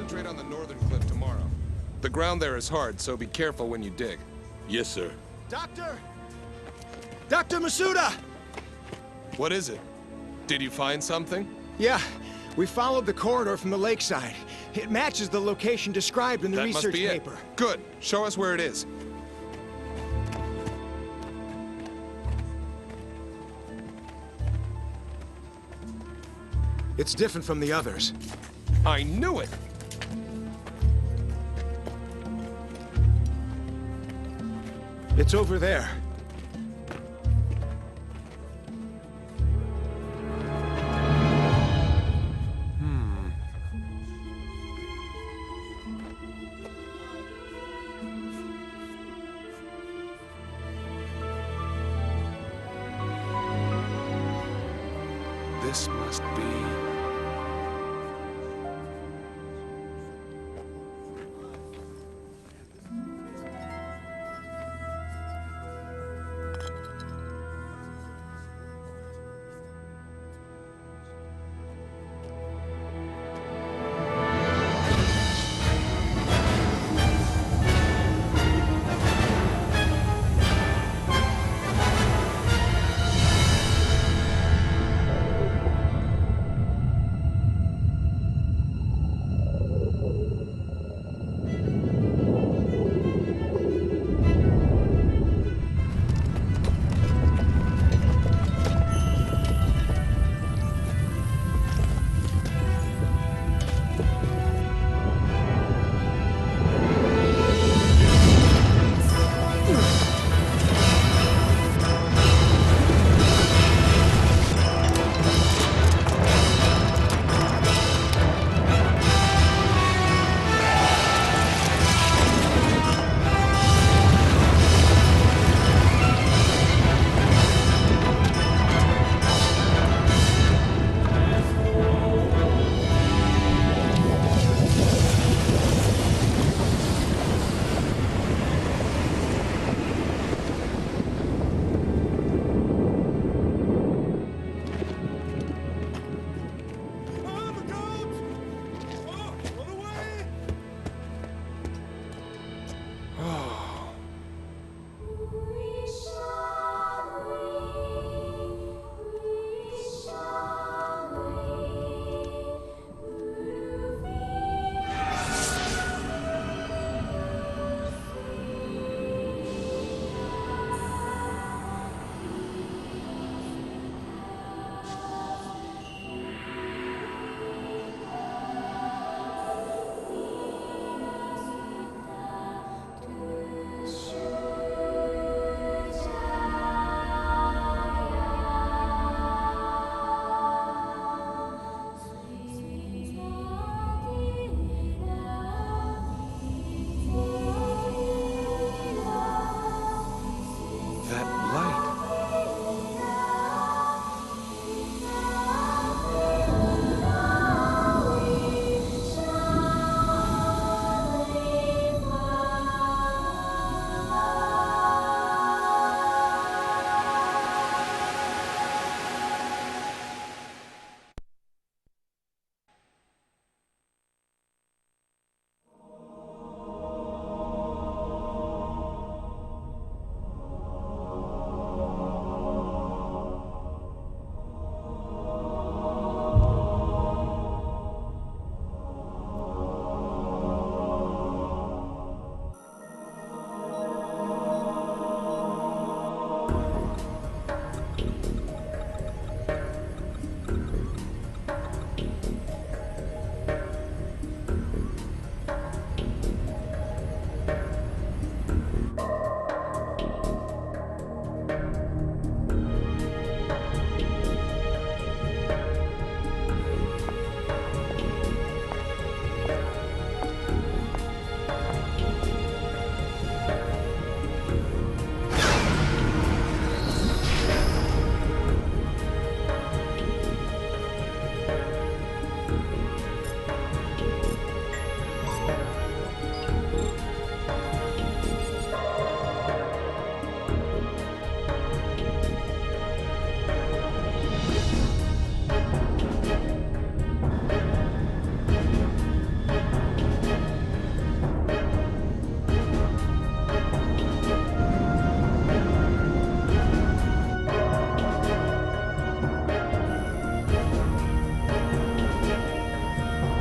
Concentrate on the northern cliff tomorrow. The ground there is hard, so be careful when you dig. Yes, sir. Doctor! Dr. Masuda! What is it? Did you find something? Yeah, we followed the corridor from the lakeside. It matches the location described in the That must research be paper. it. Good. Show us where it is. It's different from the others. I knew it! It's over there. This must be...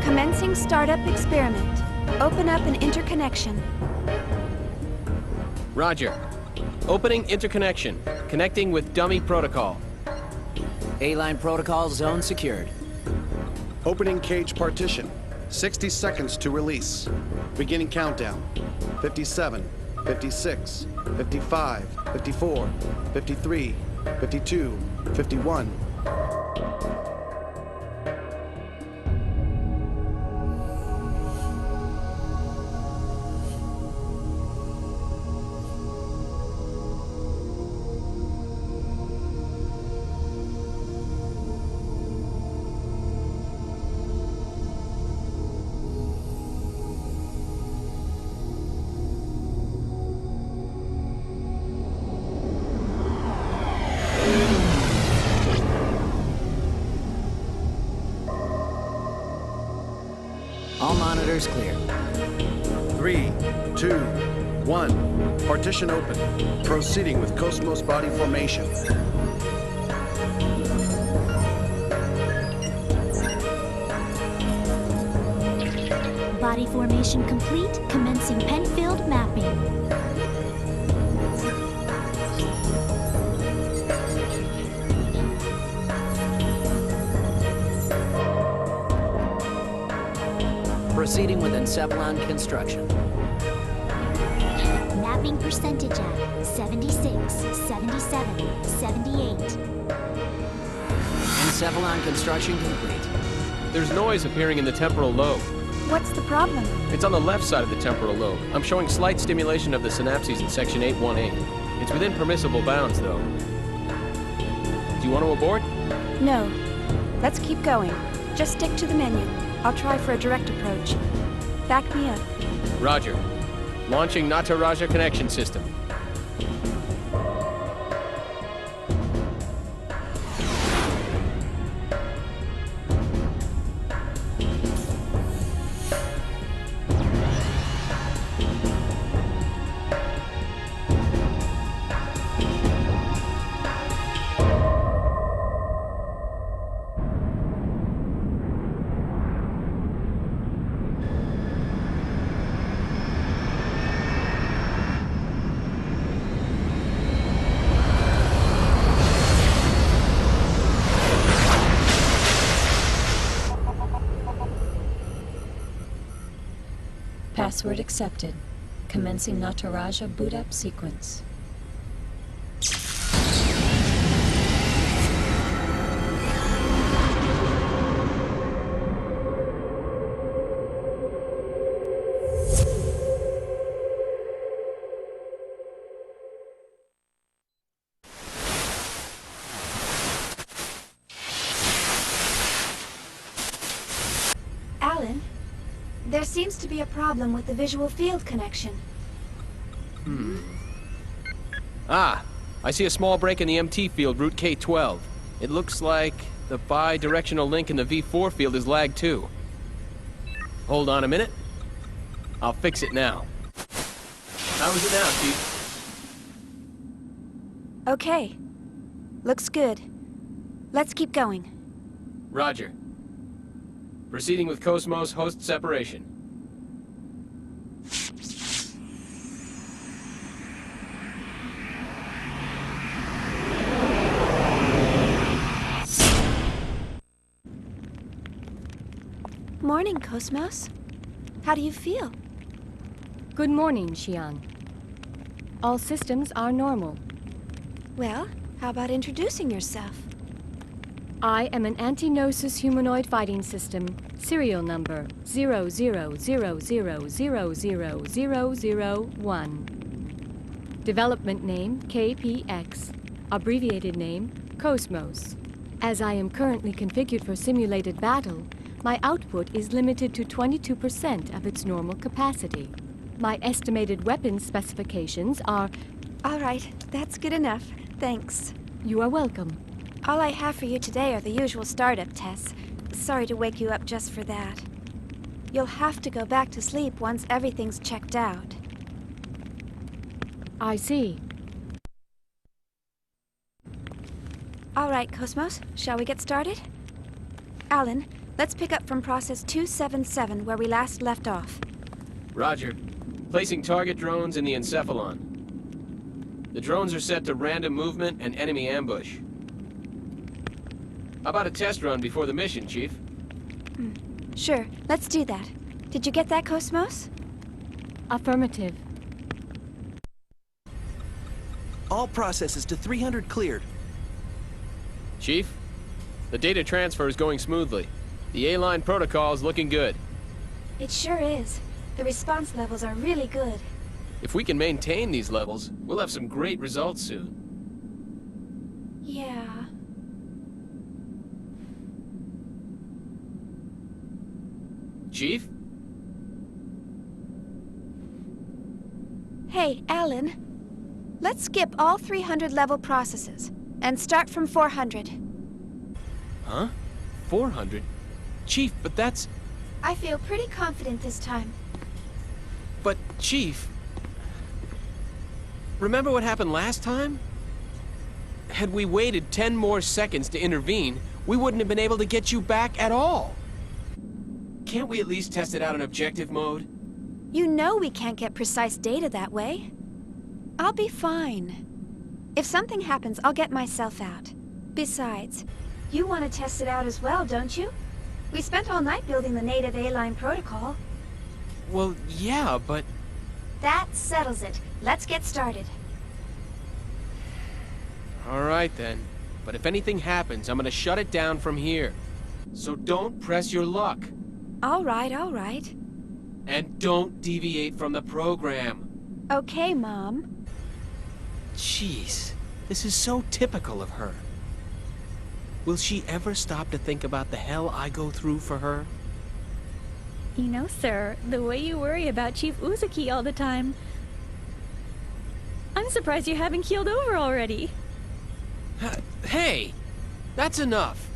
Commencing startup experiment. Open up an interconnection. Roger. Opening interconnection. Connecting with dummy protocol. A-line protocol zone secured. Opening cage partition. 60 seconds to release. Beginning countdown. 57, 56, 55, 54, 53, 52, 51. All monitors clear. 3, 2, 1. Partition open. Proceeding with Cosmos body formation. Body formation complete. Commencing Penfield mapping. Proceeding with Encephalon construction. Mapping percentage at 76, 77, 78. Encephalon construction complete. There's noise appearing in the temporal lobe. What's the problem? It's on the left side of the temporal lobe. I'm showing slight stimulation of the synapses in section 818. It's within permissible bounds, though. Do you want to abort? No. Let's keep going. Just stick to the menu. I'll try for a direct approach. Back me up. Roger. Launching Nataraja connection system. Password accepted. Commencing Nataraja boot up sequence. Alan, there seems to be a problem with the visual field connection. Ah, I see a small break in the MT field, route K12. It looks like the bi-directional link in the V4 field is lagged too. Hold on a minute. I'll fix it now. How is it now, Chief? Okay. Looks good. Let's keep going. Roger. Proceeding with Cosmos host separation. Morning, Cosmos. How do you feel? Good morning, Xian. All systems are normal. Well, how about introducing yourself? I am an anti-Gnosis humanoid fighting system, serial number 0000000001. Development name KPX, abbreviated name Cosmos. As I am currently configured for simulated battle, my output is limited to 22% of its normal capacity. My estimated weapons specifications are... All right, that's good enough. Thanks. You are welcome. All I have for you today are the usual startup tests. Sorry to wake you up just for that. You'll have to go back to sleep once everything's checked out. I see. All right, Cosmos, shall we get started? Alan, Let's pick up from process 277 where we last left off. Roger. Placing target drones in the encephalon. The drones are set to random movement and enemy ambush. How about a test run before the mission, Chief? Sure, let's do that. Did you get that, Cosmos? Affirmative. All processes to 300 cleared. Chief, the data transfer is going smoothly. The A-line protocol is looking good. It sure is. The response levels are really good. If we can maintain these levels, we'll have some great results soon. Yeah. Chief? Hey, Alan. Let's skip all 300 level processes and start from 400. Huh? 400? Chief, but that's... I feel pretty confident this time. But, Chief... Remember what happened last time? Had we waited 10 more seconds to intervene, we wouldn't have been able to get you back at all. Can't we at least test it out in objective mode? You know we can't get precise data that way. I'll be fine. If something happens, I'll get myself out. Besides, you want to test it out as well, don't you? We spent all night building the native A-line protocol. Well, yeah, but... That settles it. Let's get started. All right, then. But if anything happens, I'm gonna shut it down from here. So don't press your luck. All right, all right. And don't deviate from the program. Okay, Mom. Jeez, this is so typical of her. Will she ever stop to think about the hell I go through for her? You know, sir, the way you worry about Chief Uzuki all the time, I'm surprised you haven't keeled over already. Hey! That's enough.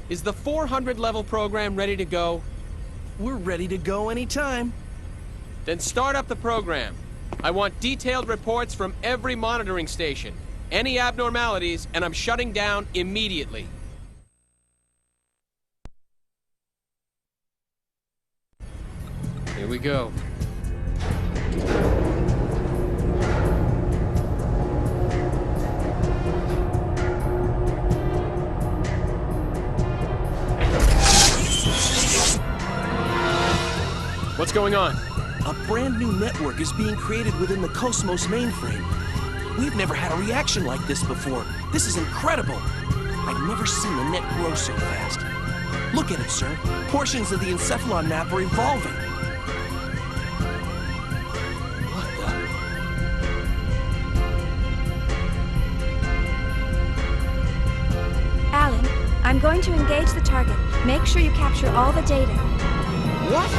Is the 400 level program ready to go? We're ready to go anytime. Then start up the program. I want detailed reports from every monitoring station. Any abnormalities, and I'm shutting down immediately. Here we go. What's going on? A brand new network is being created within the Cosmos mainframe. We've never had a reaction like this before. This is incredible. I've never seen the net grow so fast. Look at it, sir. Portions of the encephalon map are evolving. What the? Alan, I'm going to engage the target. Make sure you capture all the data. What?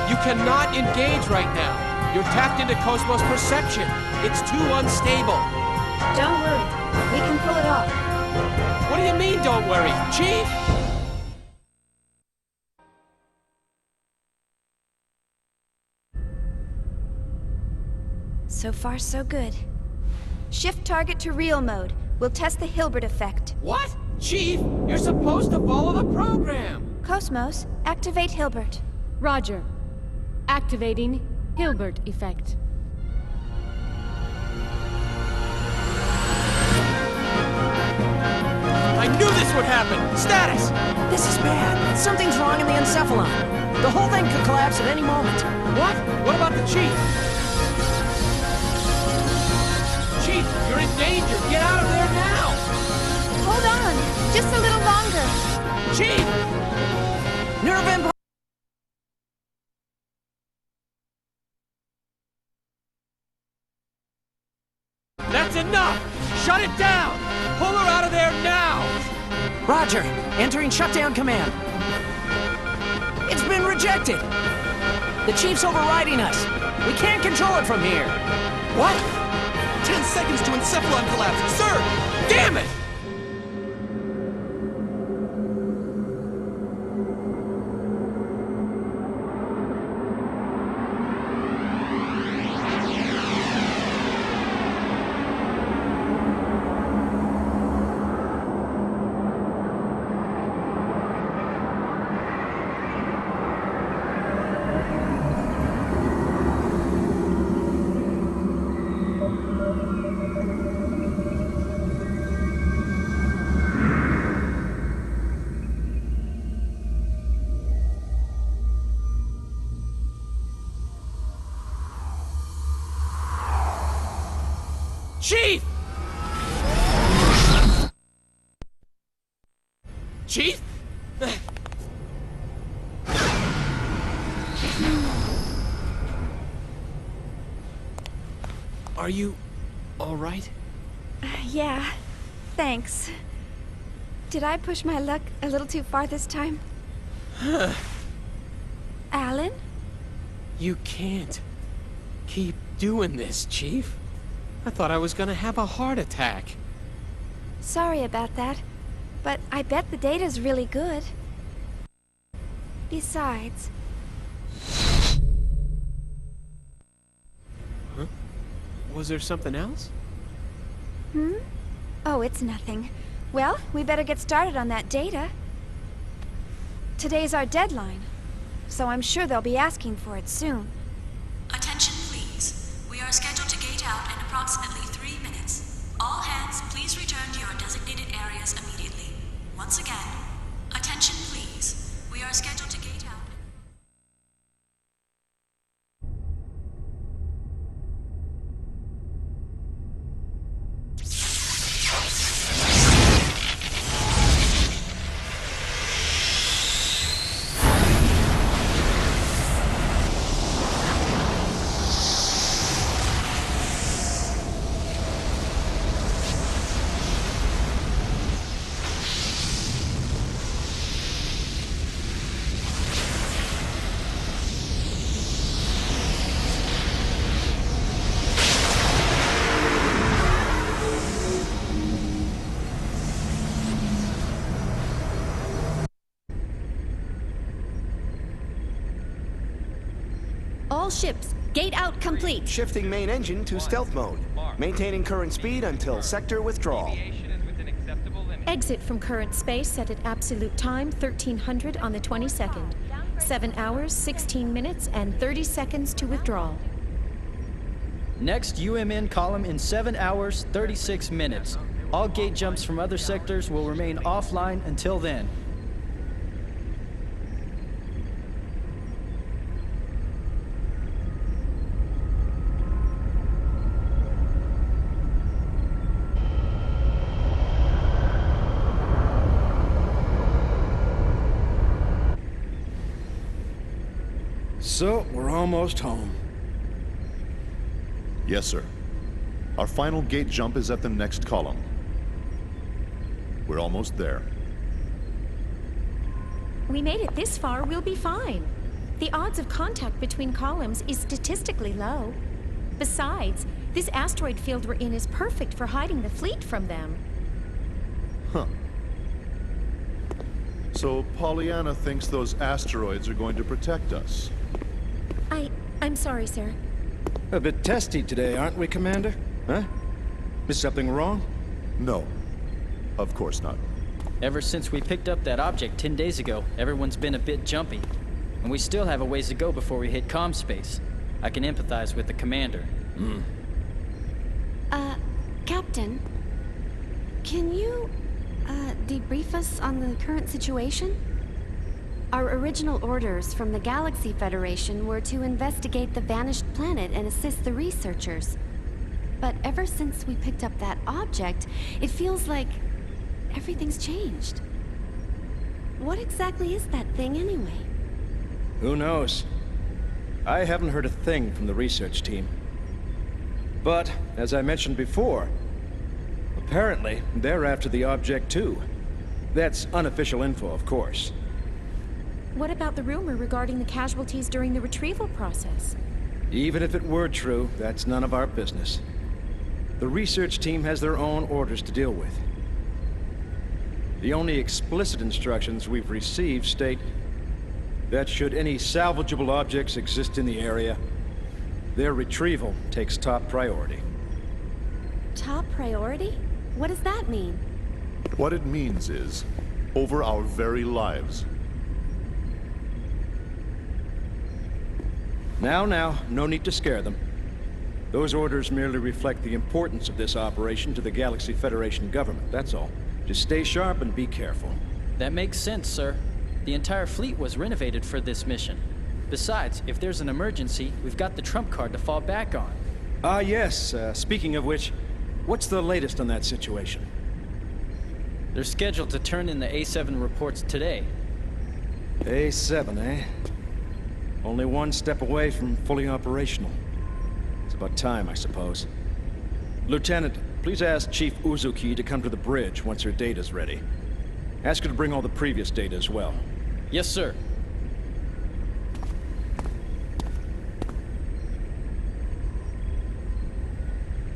You cannot engage right now. You're tapped into Cosmos perception. It's too unstable. Don't worry. We can pull it off. What do you mean, don't worry? Chief? So far, so good. Shift target to real mode. We'll test the Hilbert effect. What? Chief, you're supposed to follow the program. Cosmos, activate Hilbert. Roger. Activating Hilbert effect. I knew this would happen! Status! This is bad. Something's wrong in the encephalon. The whole thing could collapse at any moment. What? What about the Chief? Chief, you're in danger! Get out of there now! Hold on. Just a little longer. Chief! Nerve impulse. That's enough! Shut it down! Pull her out of there now! Roger. Entering shutdown command. It's been rejected. The Chief's overriding us. We can't control it from here. What? 10 seconds to encephalon collapse. Sir! Damn it! Chief! Chief? Are you all right? Yeah, thanks. Did I push my luck a little too far this time? Alan? You can't keep doing this, Chief. I thought I was gonna have a heart attack. Sorry about that, but I bet the data's really good. Besides... Huh? Was there something else? Oh, it's nothing. Well, we better get started on that data. Today's our deadline, so I'm sure they'll be asking for it soon. Attention, please. We are scheduled to gate out in approximately 3 minutes. All hands, please return to your designated areas immediately. Once again, attention, please. We are scheduled to gate out. All ships, gate out complete. Shifting main engine to stealth mode. Maintaining current speed until sector withdrawal. Exit from current space set at absolute time 1300 on the 22nd. 7 hours, 16 minutes, and 30 seconds to withdrawal. Next UMN column in 7 hours, 36 minutes. All gate jumps from other sectors will remain offline until then. So, we're almost home. Yes, sir. Our final gate jump is at the next column. We're almost there. We made it this far, we'll be fine. The odds of contact between columns is statistically low. Besides, this asteroid field we're in is perfect for hiding the fleet from them. Huh. So Pollyanna thinks those asteroids are going to protect us. I'm sorry, sir. A bit testy today, aren't we, Commander? Huh? Is something wrong? No. Of course not. Ever since we picked up that object 10 days ago, everyone's been a bit jumpy. And we still have a ways to go before we hit comm space. I can empathize with the commander. Captain, can you, debrief us on the current situation? Our original orders from the Galaxy Federation were to investigate the vanished planet and assist the researchers. But ever since we picked up that object, it feels like everything's changed. What exactly is that thing anyway? Who knows? I haven't heard a thing from the research team. But, as I mentioned before, apparently they're after the object too. That's unofficial info, of course. What about the rumor regarding the casualties during the retrieval process? Even if it were true, that's none of our business. The research team has their own orders to deal with. The only explicit instructions we've received state that should any salvageable objects exist in the area, their retrieval takes top priority. Top priority? What does that mean? What it means is, over our very lives. Now, no need to scare them. Those orders merely reflect the importance of this operation to the Galaxy Federation government, that's all. Just stay sharp and be careful. That makes sense, sir. The entire fleet was renovated for this mission. Besides, if there's an emergency, we've got the trump card to fall back on. Ah, yes. Speaking of which, What's the latest on that situation? They're scheduled to turn in the A7 reports today. A7, eh? Only one step away from fully operational. It's about time, I suppose. Lieutenant, please ask Chief Uzuki to come to the bridge once her data's ready. Ask her to bring all the previous data as well. Yes, sir.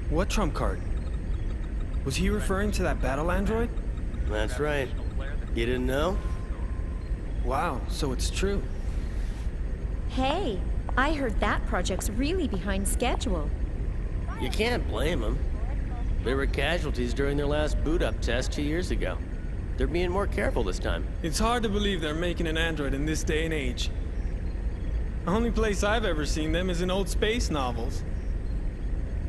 What trump card? Was he referring to that battle android? That's right. You didn't know? Wow, so it's true. Hey, I heard that project's really behind schedule. You can't blame them. There were casualties during their last boot-up test 2 years ago. They're being more careful this time. It's hard to believe they're making an android in this day and age. The only place I've ever seen them is in old space novels.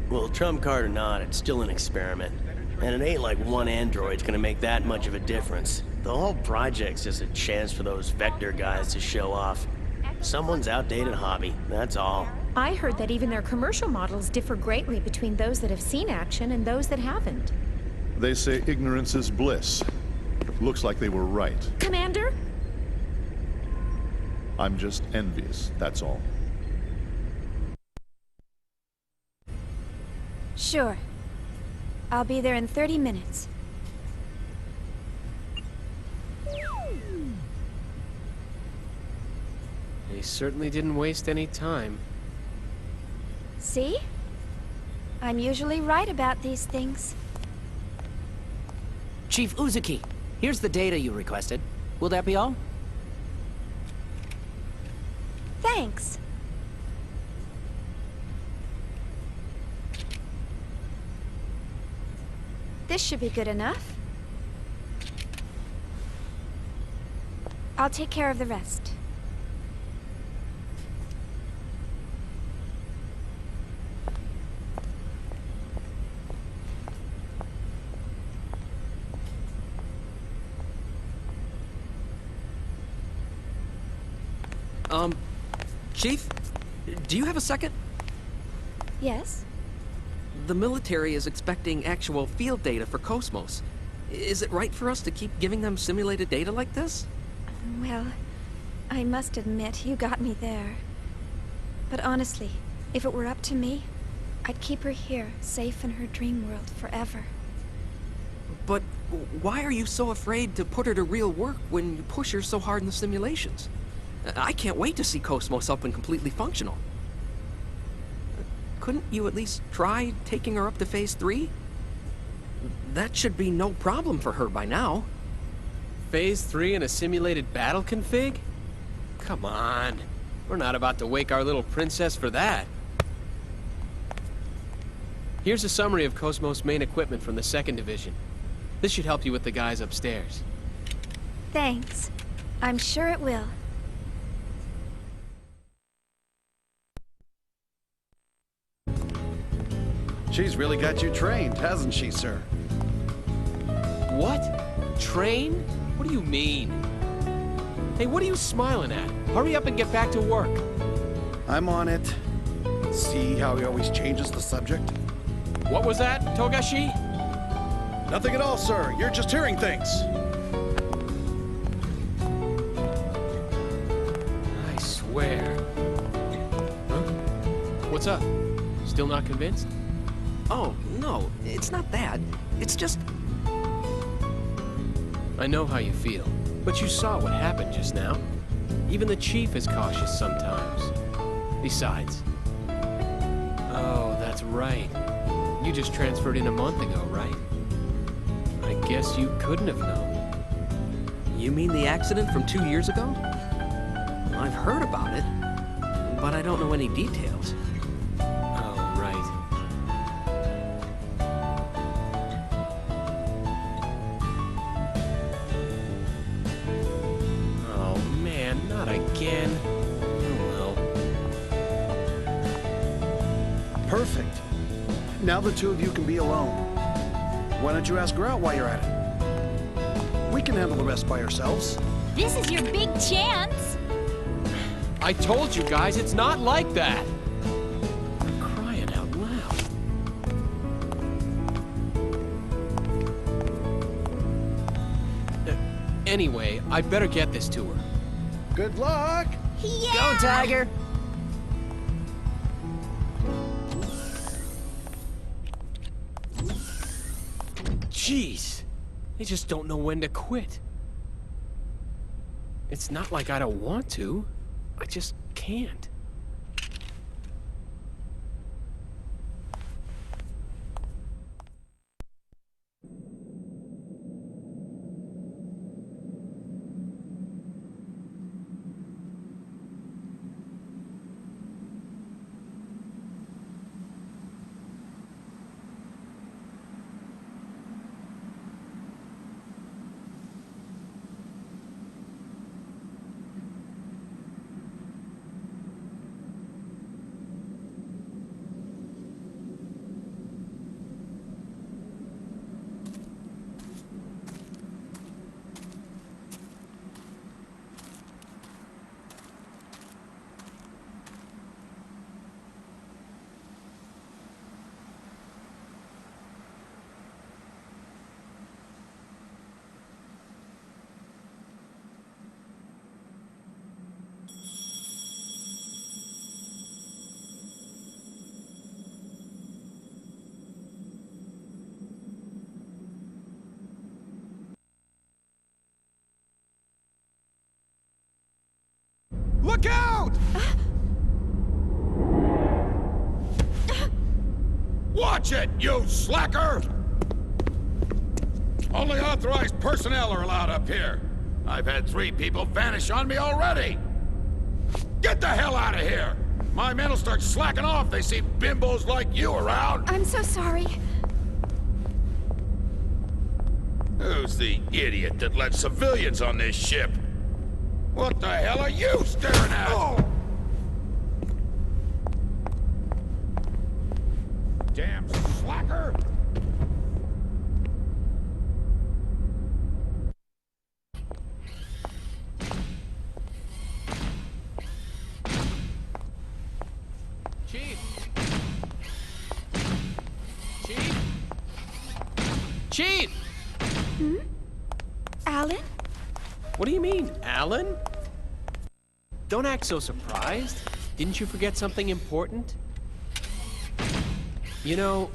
Well, trump card or not, it's still an experiment. And it ain't like one android's gonna make that much of a difference. The whole project's just a chance for those Vector guys to show off. Someone's outdated hobby, that's all. I heard that even their commercial models differ greatly between those that have seen action and those that haven't. They say ignorance is bliss. Looks like they were right. Commander? I'm just envious, that's all. Sure. I'll be there in 30 minutes. They certainly didn't waste any time. See? I'm usually right about these things. Chief Uzuki, here's the data you requested. Will that be all? Thanks. This should be good enough. I'll take care of the rest. Chief? Do you have a second? Yes? The military is expecting actual field data for Cosmos. Is it right for us to keep giving them simulated data like this? Well, I must admit, you got me there. But honestly, if it were up to me, I'd keep her here, safe in her dream world forever. But why are you so afraid to put her to real work when you push her so hard in the simulations? I can't wait to see Cosmos up and completely functional. Couldn't you at least try taking her up to Phase 3? That should be no problem for her by now. Phase 3 in a simulated battle config? Come on. We're not about to wake our little princess for that. Here's a summary of Cosmos' main equipment from the 2nd Division. This should help you with the guys upstairs. Thanks. I'm sure it will. She's really got you trained, hasn't she, sir? What? Train? What do you mean? Hey, what are you smiling at? Hurry up and get back to work. I'm on it. See how he always changes the subject? What was that, Togashi? Nothing at all, sir. You're just hearing things. I swear. Huh? What's up? Still not convinced? Oh, no, it's not that. It's just... I know how you feel, but you saw what happened just now. Even the Chief is cautious sometimes. Besides... Oh, that's right. You just transferred in a month ago, right? I guess you couldn't have known. You mean the accident from 2 years ago? I've heard about it, but I don't know any details. Oh, right. Oh, man, not again. Oh, well. Perfect. Now the two of you can be alone. Why don't you ask her out while you're at it? We can handle the rest by ourselves. This is your big chance. I told you guys, it's not like that. I'm crying out loud. Anyway, I'd better get this to her. Good luck! Go, Tiger! Jeez, they just don't know when to quit. It's not like I don't want to. I just can't. Look out! Watch it, you slacker! Only authorized personnel are allowed up here. I've had 3 people vanish on me already. Get the hell out of here! My men will start slacking off if they see bimbos like you around. I'm so sorry. Who's the idiot that let civilians on this ship? What the hell are you staring at? Oh. Damn slacker! Chief! Chief! Chief! Hmm? Alan? What do you mean, Alan? Don't act so surprised. Didn't you forget something important? You know,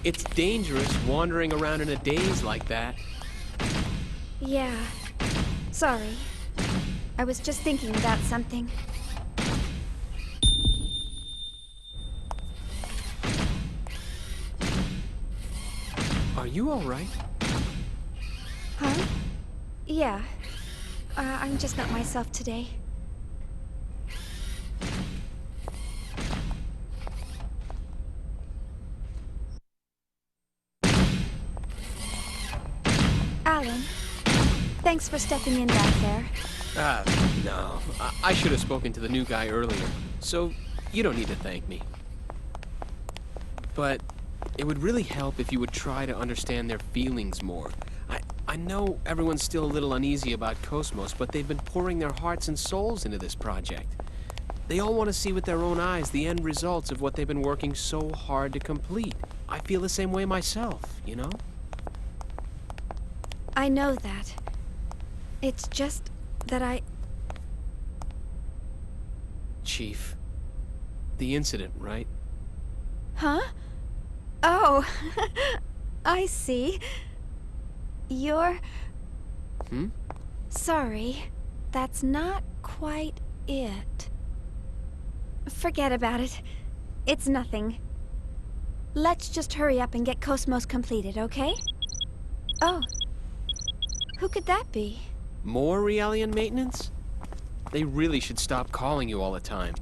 it's dangerous wandering around in a daze like that. Yeah. Sorry. I was just thinking about something. Are you all right? Huh? Yeah. I'm just not myself today. Alan, thanks for stepping in back there. No. I should have spoken to the new guy earlier, so you don't need to thank me. But it would really help if you would try to understand their feelings more. I know everyone's still a little uneasy about Cosmos, but they've been pouring their hearts and souls into this project. They all want to see with their own eyes the end results of what they've been working so hard to complete. I feel the same way myself, you know? I know that. It's just that Chief, the incident, right? Huh? Oh, I see. You're... Sorry, that's not quite it. Forget about it. It's nothing. Let's just hurry up and get Cosmos completed, okay? Oh. Who could that be? More Realian maintenance? They really should stop calling you all the time.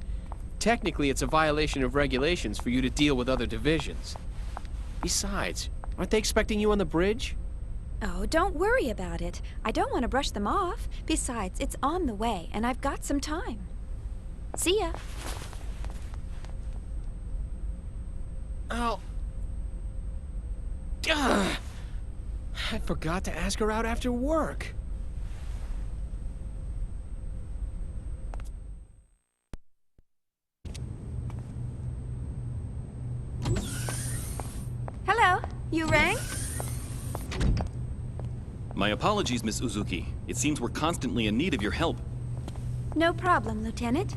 Technically, it's a violation of regulations for you to deal with other divisions. Besides, aren't they expecting you on the bridge? Oh, don't worry about it. I don't want to brush them off. Besides, it's on the way, and I've got some time. See ya. Oh. Ugh. I forgot to ask her out after work. Hello, you rang? My apologies, Miss Uzuki. It seems we're constantly in need of your help. No problem, Lieutenant.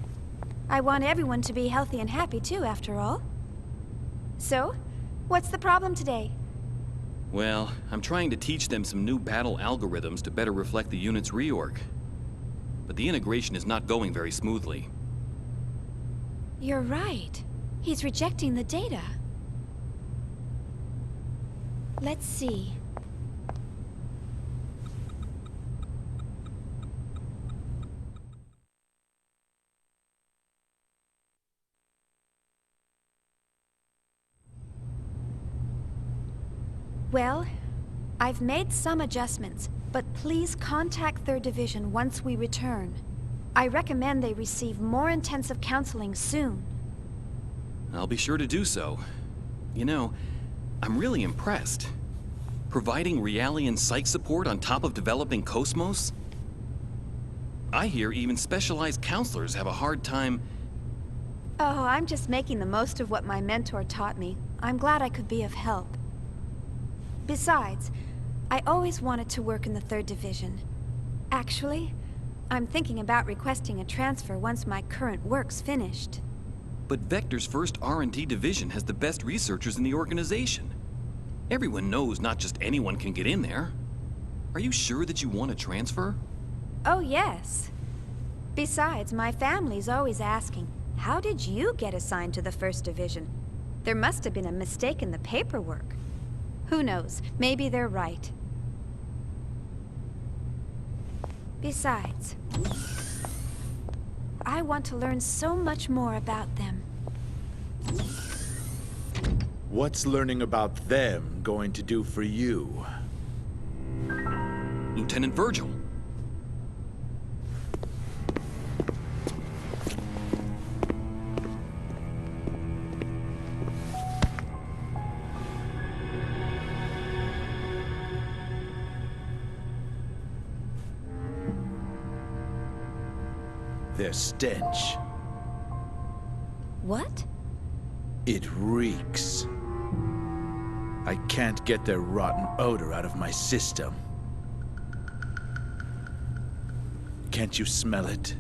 I want everyone to be healthy and happy too, after all. So, what's the problem today? Well, I'm trying to teach them some new battle algorithms to better reflect the unit's reorg. But the integration is not going very smoothly. You're right. He's rejecting the data. Let's see. Well, I've made some adjustments, but please contact 3rd Division once we return. I recommend they receive more intensive counseling soon. I'll be sure to do so. You know, I'm really impressed. Providing Realian psych support on top of developing Cosmos? I hear even specialized counselors have a hard time... Oh, I'm just making the most of what my mentor taught me. I'm glad I could be of help. Besides, I always wanted to work in the 3rd Division. Actually, I'm thinking about requesting a transfer once my current work's finished. But Vector's first R&D division has the best researchers in the organization. Everyone knows not just anyone can get in there. Are you sure that you want to transfer? Oh, yes. Besides, my family's always asking, how did you get assigned to the 1st Division? There must have been a mistake in the paperwork. Who knows? Maybe they're right. Besides, I want to learn so much more about them. What's learning about them going to do for you? Lieutenant Virgil. Their stench. What? It reeks. I can't get their rotten odor out of my system. Can't you smell it?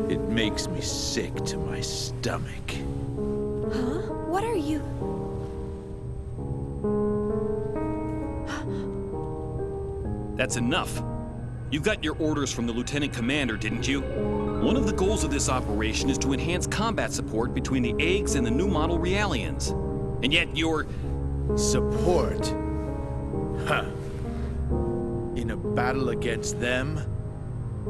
It makes me sick to my stomach. Huh? What are you... That's enough. You got your orders from the Lieutenant Commander, didn't you? One of the goals of this operation is to enhance combat support between the eggs and the new model Realians. And yet you're... Support? Huh. In a battle against them?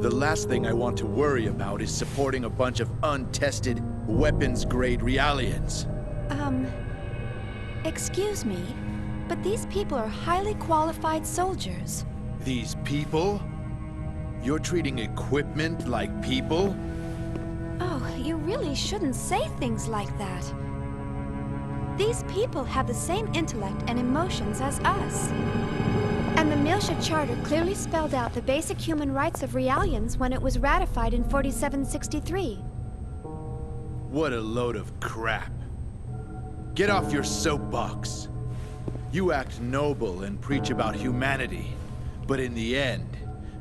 The last thing I want to worry about is supporting a bunch of untested, weapons-grade Realians. Excuse me, but these people are highly qualified soldiers. These people? You're treating equipment like people? Oh, you really shouldn't say things like that. These people have the same intellect and emotions as us. And the Miltia Charter clearly spelled out the basic human rights of Realians when it was ratified in 4763. What a load of crap. Get off your soapbox. You act noble and preach about humanity, but in the end,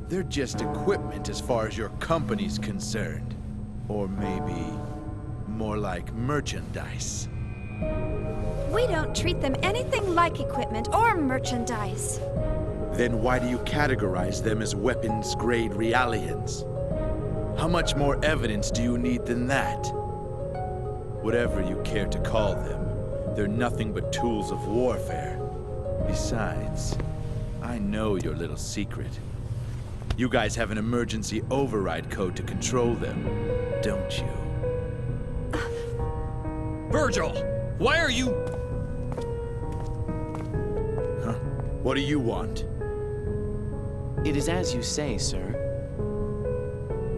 they're just equipment as far as your company's concerned. Or maybe more like merchandise. We don't treat them anything like equipment or merchandise. Then why do you categorize them as weapons-grade Realians? How much more evidence do you need than that? Whatever you care to call them, they're nothing but tools of warfare. Besides, I know your little secret. You guys have an emergency override code to control them, don't you? Virgil! Why are you... Huh? What do you want? It is as you say, sir.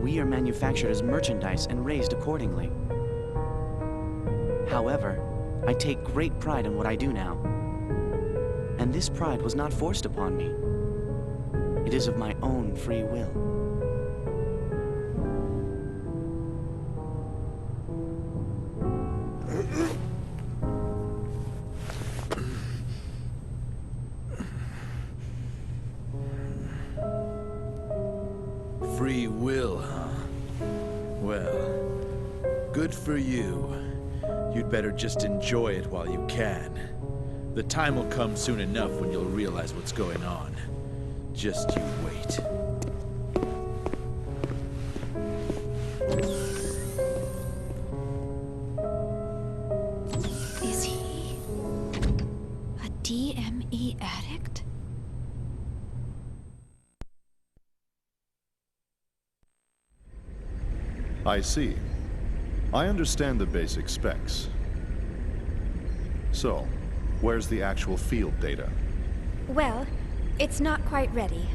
We are manufactured as merchandise and raised accordingly. However, I take great pride in what I do now. And this pride was not forced upon me. It is of my own free will. Well, good for you. You'd better just enjoy it while you can. The time will come soon enough when you'll realize what's going on. Just you wait. Is he a DME addict? I see. I understand the basic specs. So, where's the actual field data? Well, it's not quite ready.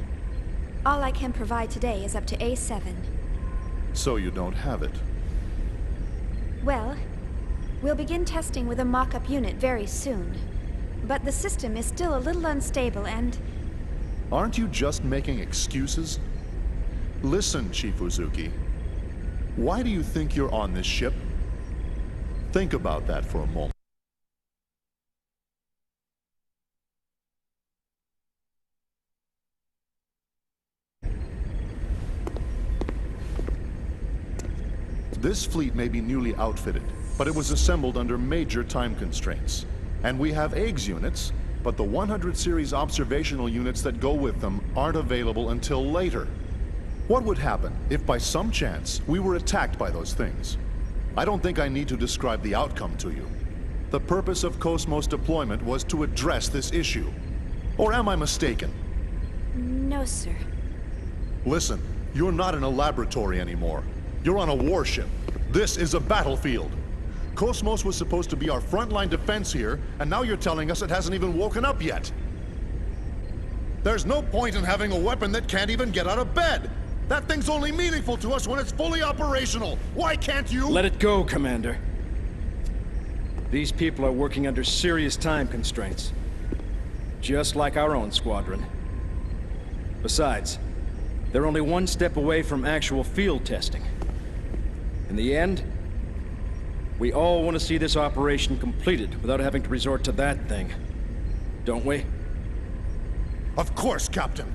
All I can provide today is up to A7. So you don't have it? Well, we'll begin testing with a mock-up unit very soon. But the system is still a little unstable and... Aren't you just making excuses? Listen, Chief Uzuki. Why do you think you're on this ship? Think about that for a moment. This fleet may be newly outfitted, but it was assembled under major time constraints. And we have eggs units, but the 100 series observational units that go with them aren't available until later. What would happen if by some chance we were attacked by those things? I don't think I need to describe the outcome to you. The purpose of Cosmos deployment was to address this issue. Or am I mistaken? No, sir. Listen, you're not in a laboratory anymore. You're on a warship. This is a battlefield. Cosmos was supposed to be our frontline defense here, and now you're telling us it hasn't even woken up yet. There's no point in having a weapon that can't even get out of bed. That thing's only meaningful to us when it's fully operational. Why can't you— Let it go, Commander. These people are working under serious time constraints. Just like our own squadron. Besides, they're only one step away from actual field testing. In the end, we all want to see this operation completed without having to resort to that thing. Don't we? Of course, Captain.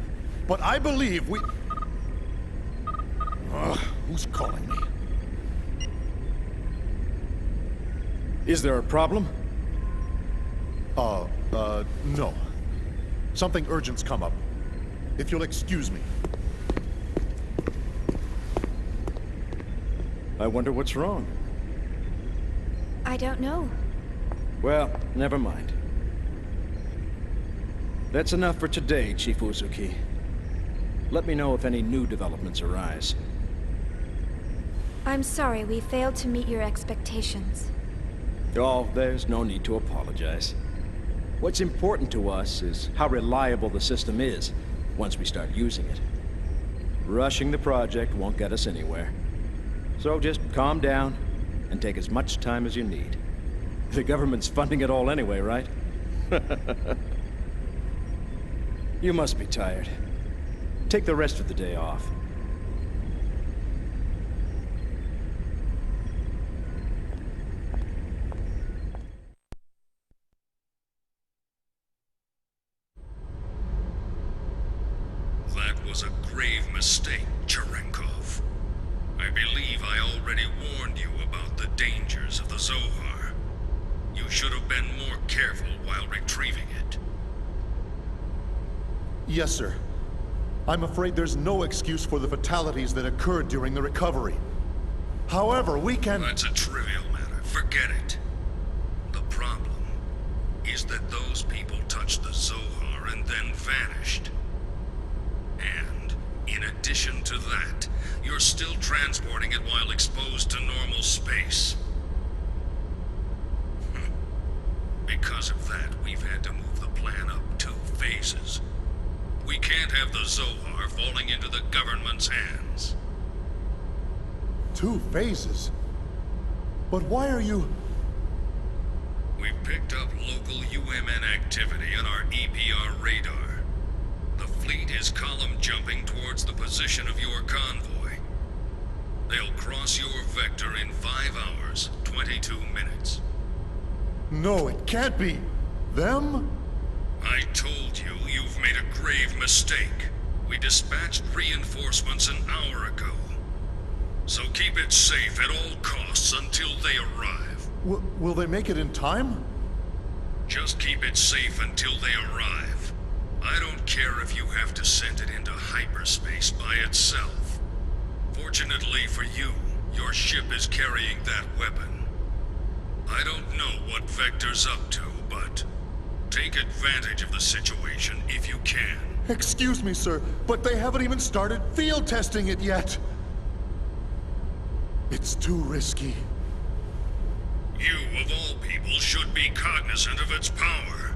But I believe we... who's calling me? Is there a problem? No. Something urgent's come up. If you'll excuse me. I wonder what's wrong. I don't know. Well, never mind. That's enough for today, Chief Uzuki. Let me know if any new developments arise. I'm sorry we failed to meet your expectations. Oh, there's no need to apologize. What's important to us is how reliable the system is once we start using it. Rushing the project won't get us anywhere. So just calm down and take as much time as you need. The government's funding it all anyway, right? You must be tired. Take the rest of the day off. That was a grave mistake, Cherenkov. I believe I already warned you about the dangers of the Zohar. You should have been more careful while retrieving it. Yes, sir. I'm afraid there's no excuse for the fatalities that occurred during the recovery. However, we can... That's a trivial matter. Forget it. The problem is that those people touched the Zohar and then vanished. And, in addition to that, you're still transporting it while exposed to normal space. Because of that, we've had to move the plan up 2 phases. We can't have the Zohar falling into the government's hands. 2 phases? But why are you... We've picked up local UMN activity on our EPR radar. The fleet is column jumping towards the position of your convoy. They'll cross your vector in 5 hours, 22 minutes. No, it can't be. Them? I told you, you've made a grave mistake. We dispatched reinforcements an hour ago. So keep it safe at all costs until they arrive. Will they make it in time? Just keep it safe until they arrive. I don't care if you have to send it into hyperspace by itself. Fortunately for you, your ship is carrying that weapon. I don't know what Vector's up to, but take advantage of the situation if you can. Excuse me, sir, but they haven't even started field testing it yet. It's too risky. You, of all people, should be cognizant of its power.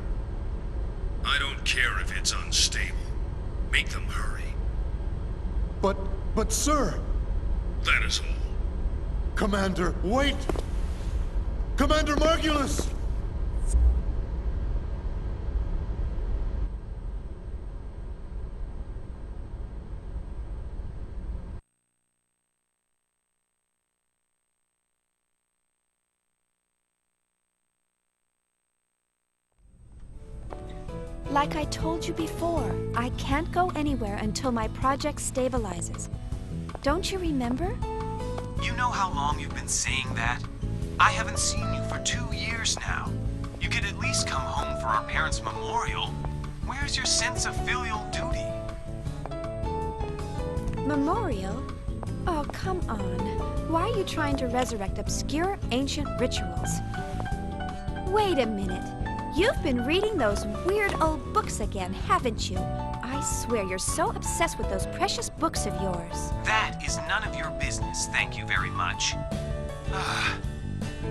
I don't care if it's unstable. Make them hurry. But sir... That is all. Commander, wait! Commander Margulis! Like I told you before, I can't go anywhere until my project stabilizes. Don't you remember? You know how long you've been saying that? I haven't seen you for 2 years now. You could at least come home for our parents' memorial. Where's your sense of filial duty? Memorial? Oh, come on. Why are you trying to resurrect obscure ancient rituals? Wait a minute. You've been reading those weird old books again, haven't you? I swear you're so obsessed with those precious books of yours. That is none of your business, thank you very much.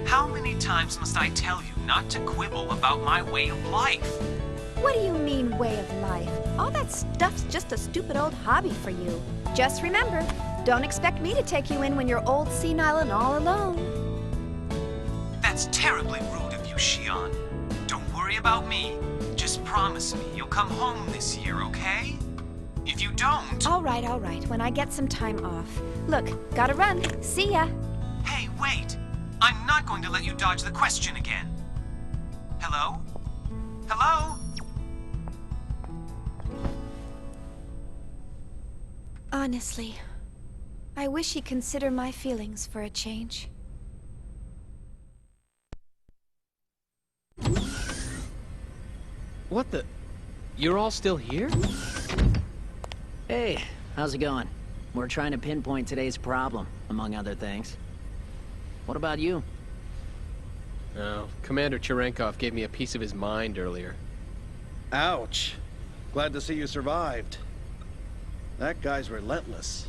How many times must I tell you not to quibble about my way of life? What do you mean, way of life? All that stuff's just a stupid old hobby for you. Just remember, don't expect me to take you in when you're old, senile, and all alone. That's terribly rude of you, Shion. Don't worry about me. Just promise me you'll come home this year, okay? If you don't... All right, when I get some time off. Look, gotta run. See ya. Hey, wait! I'm not going to let you dodge the question again. Hello? Hello? Honestly, I wish he'd consider my feelings for a change. What the... You're all still here? Hey, how's it going? We're trying to pinpoint today's problem, among other things. What about you? Oh, Commander Cherenkov gave me a piece of his mind earlier. Ouch. Glad to see you survived. That guy's relentless.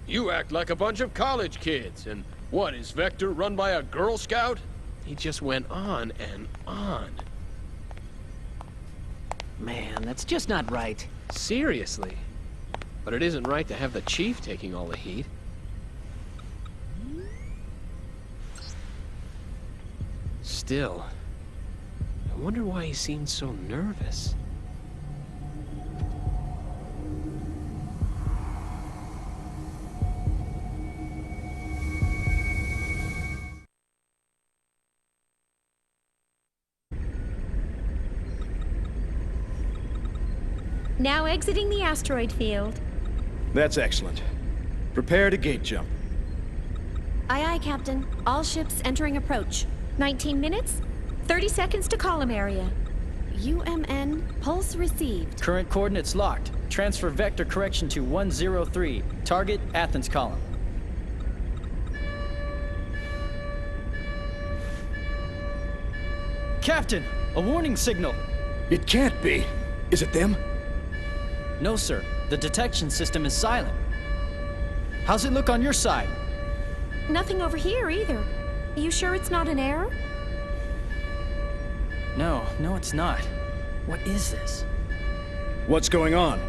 You act like a bunch of college kids, and what, is Vector run by a Girl Scout? He just went on and on. Man, that's just not right. Seriously. But it isn't right to have the Chief taking all the heat. Still, I wonder why he seemed so nervous. Now exiting the asteroid field. That's excellent. Prepare to gate jump. Aye, aye, Captain. All ships entering approach. 19 minutes, 30 seconds to column area. UMN, pulse received. Current coordinates locked. Transfer vector correction to 103. Target, Athens column. Captain, a warning signal. It can't be. Is it them? No, sir. The detection system is silent. How's it look on your side? Nothing over here either. You sure it's not an error? No, it's not. What is this? What's going on?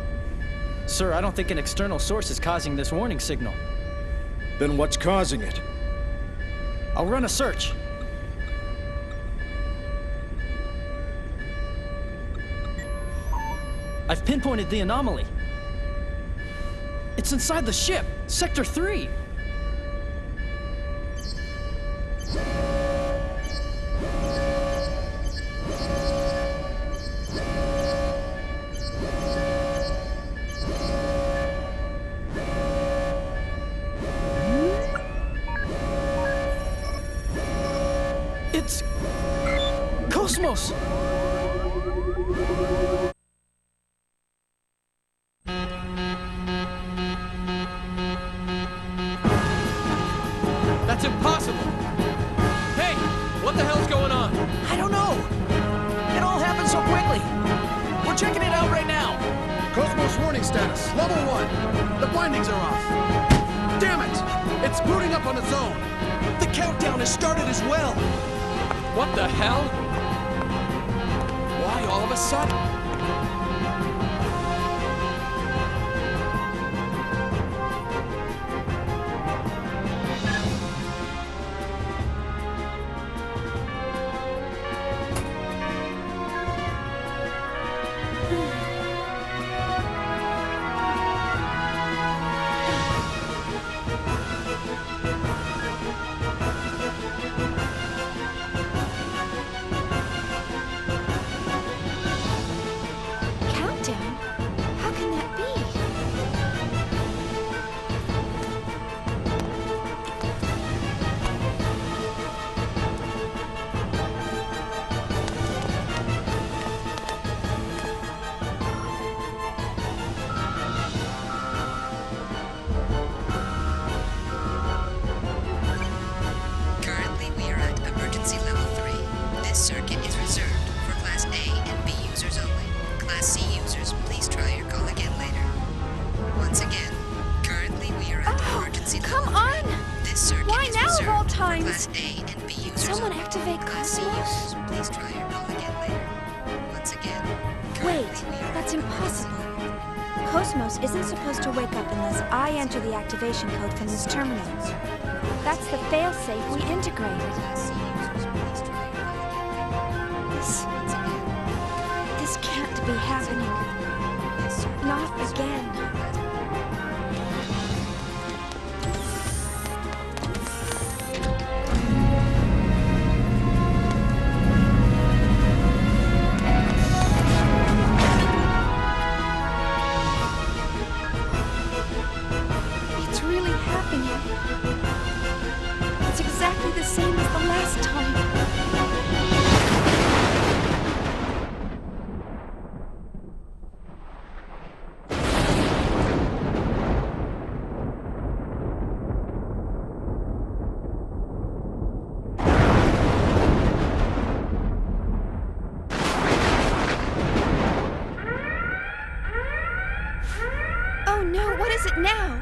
Sir, I don't think an external source is causing this warning signal. Then what's causing it? I'll run a search. I've pinpointed the anomaly. It's inside the ship, Sector 3. It's... Cosmos! That's impossible! Hey! What the hell's going on? I don't know! It all happened so quickly! We're checking it out right now! Cosmos warning status, level 1. The bindings are off. Damn it! It's booting up on its own. The countdown has started as well! What the hell? Why all of a sudden? Countdown? How can that be? Currently, we are at emergency level 3. This circuit is reserved for Class A and B users only. Class C users, please try your call again later. Once again, currently we are at emergency level 3. Come on! This circuit Why is now of reserved all for times? Class A and B users Someone only. activate Class C Cosmos? users, please try your call again later. Once again, Wait, that's impossible. Cosmos isn't supposed to wake up unless I enter the activation code from this terminal. That's the failsafe we integrated. This can't be happening. Not again. It's really happening. It's exactly the same as the last time. Oh no, what is it now?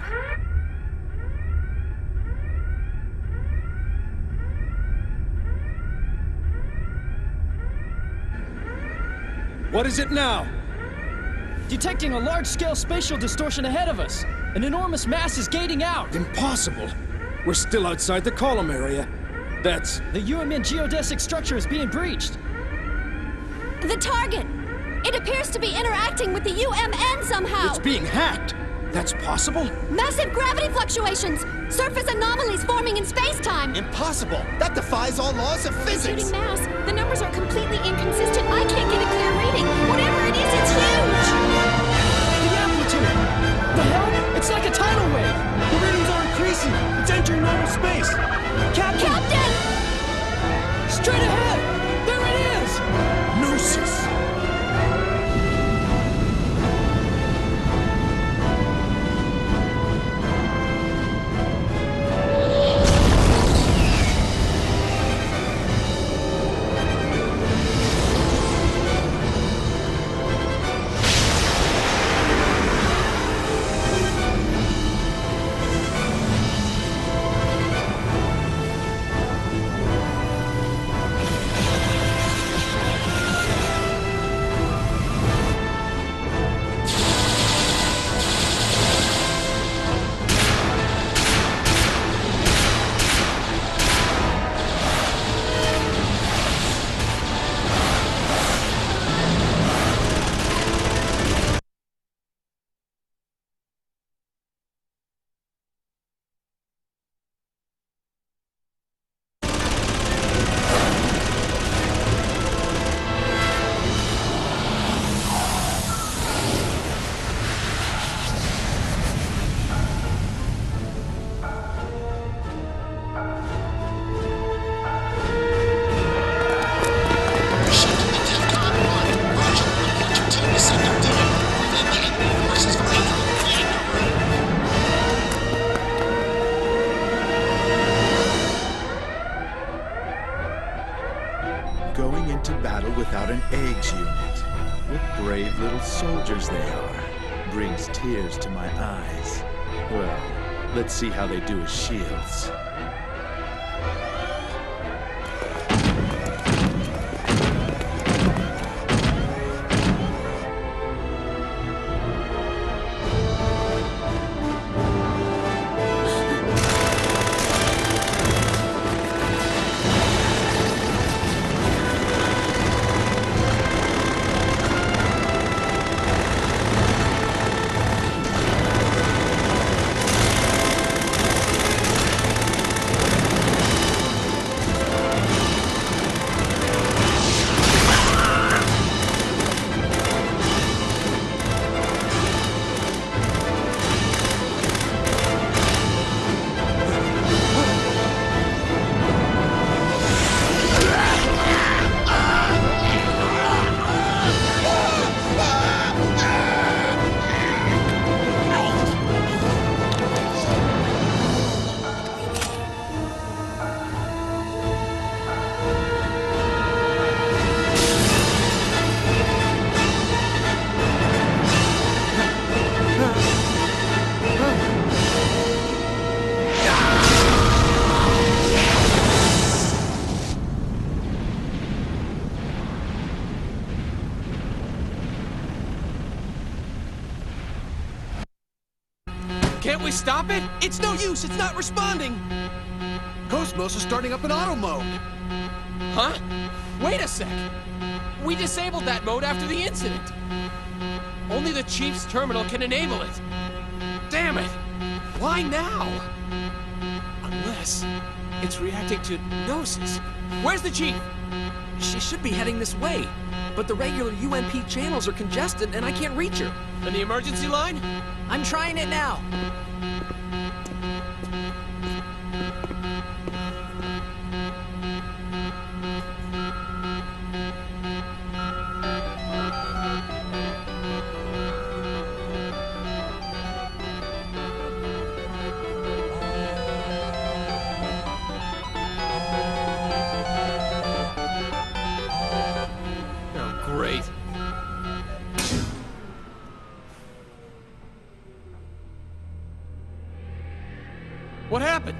What is it now? Detecting a large-scale spatial distortion ahead of us. An enormous mass is gating out. Impossible. We're still outside the column area. That's... The UMN geodesic structure is being breached. The target! It appears to be interacting with the UMN somehow! It's being hacked. That's possible? Massive gravity fluctuations! Surface anomalies forming in space-time! Impossible! That defies all laws of physics! Shooting mass. The numbers are completely inconsistent. I can't get a clear reading. Whatever it is, it's huge! The amplitude! The hell? It's like a tidal wave! The readings are increasing! It's entering normal space! Captain! Straight ahead! There it is! Gnosis! without an eggs unit. What brave little soldiers they are. Brings tears to my eyes. Well, let's see how they do as shields. Can't we stop it? It's no use, it's not responding! Cosmos is starting up in auto mode. Huh? Wait a sec! We disabled that mode after the incident. Only the Chief's terminal can enable it. Damn it! Why now? Unless it's reacting to Gnosis. Where's the Chief? She should be heading this way, but the regular UMP channels are congested and I can't reach her. And the emergency line? I'm trying it now. Oh, great. What happened?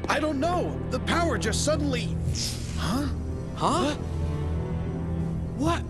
I don't know. The power just suddenly... Huh? Huh? What?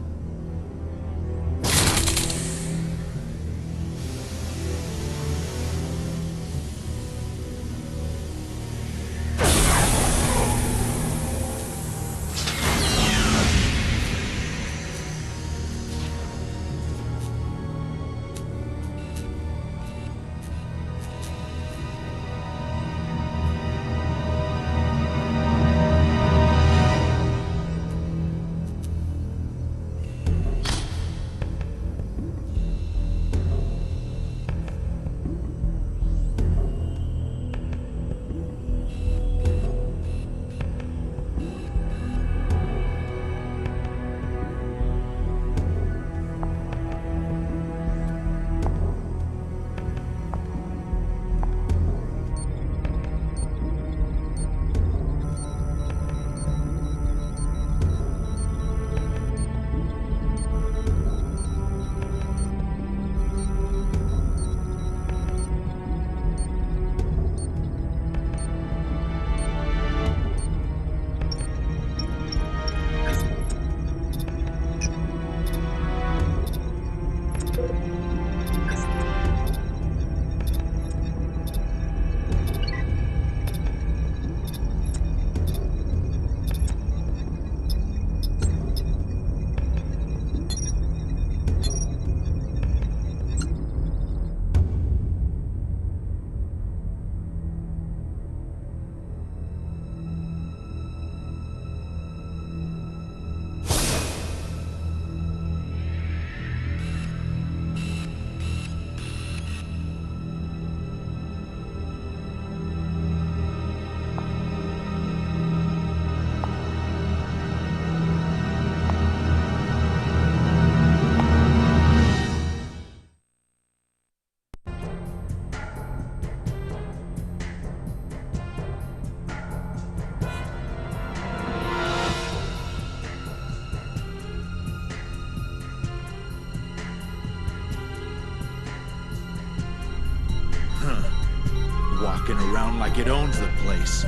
around like it owns the place.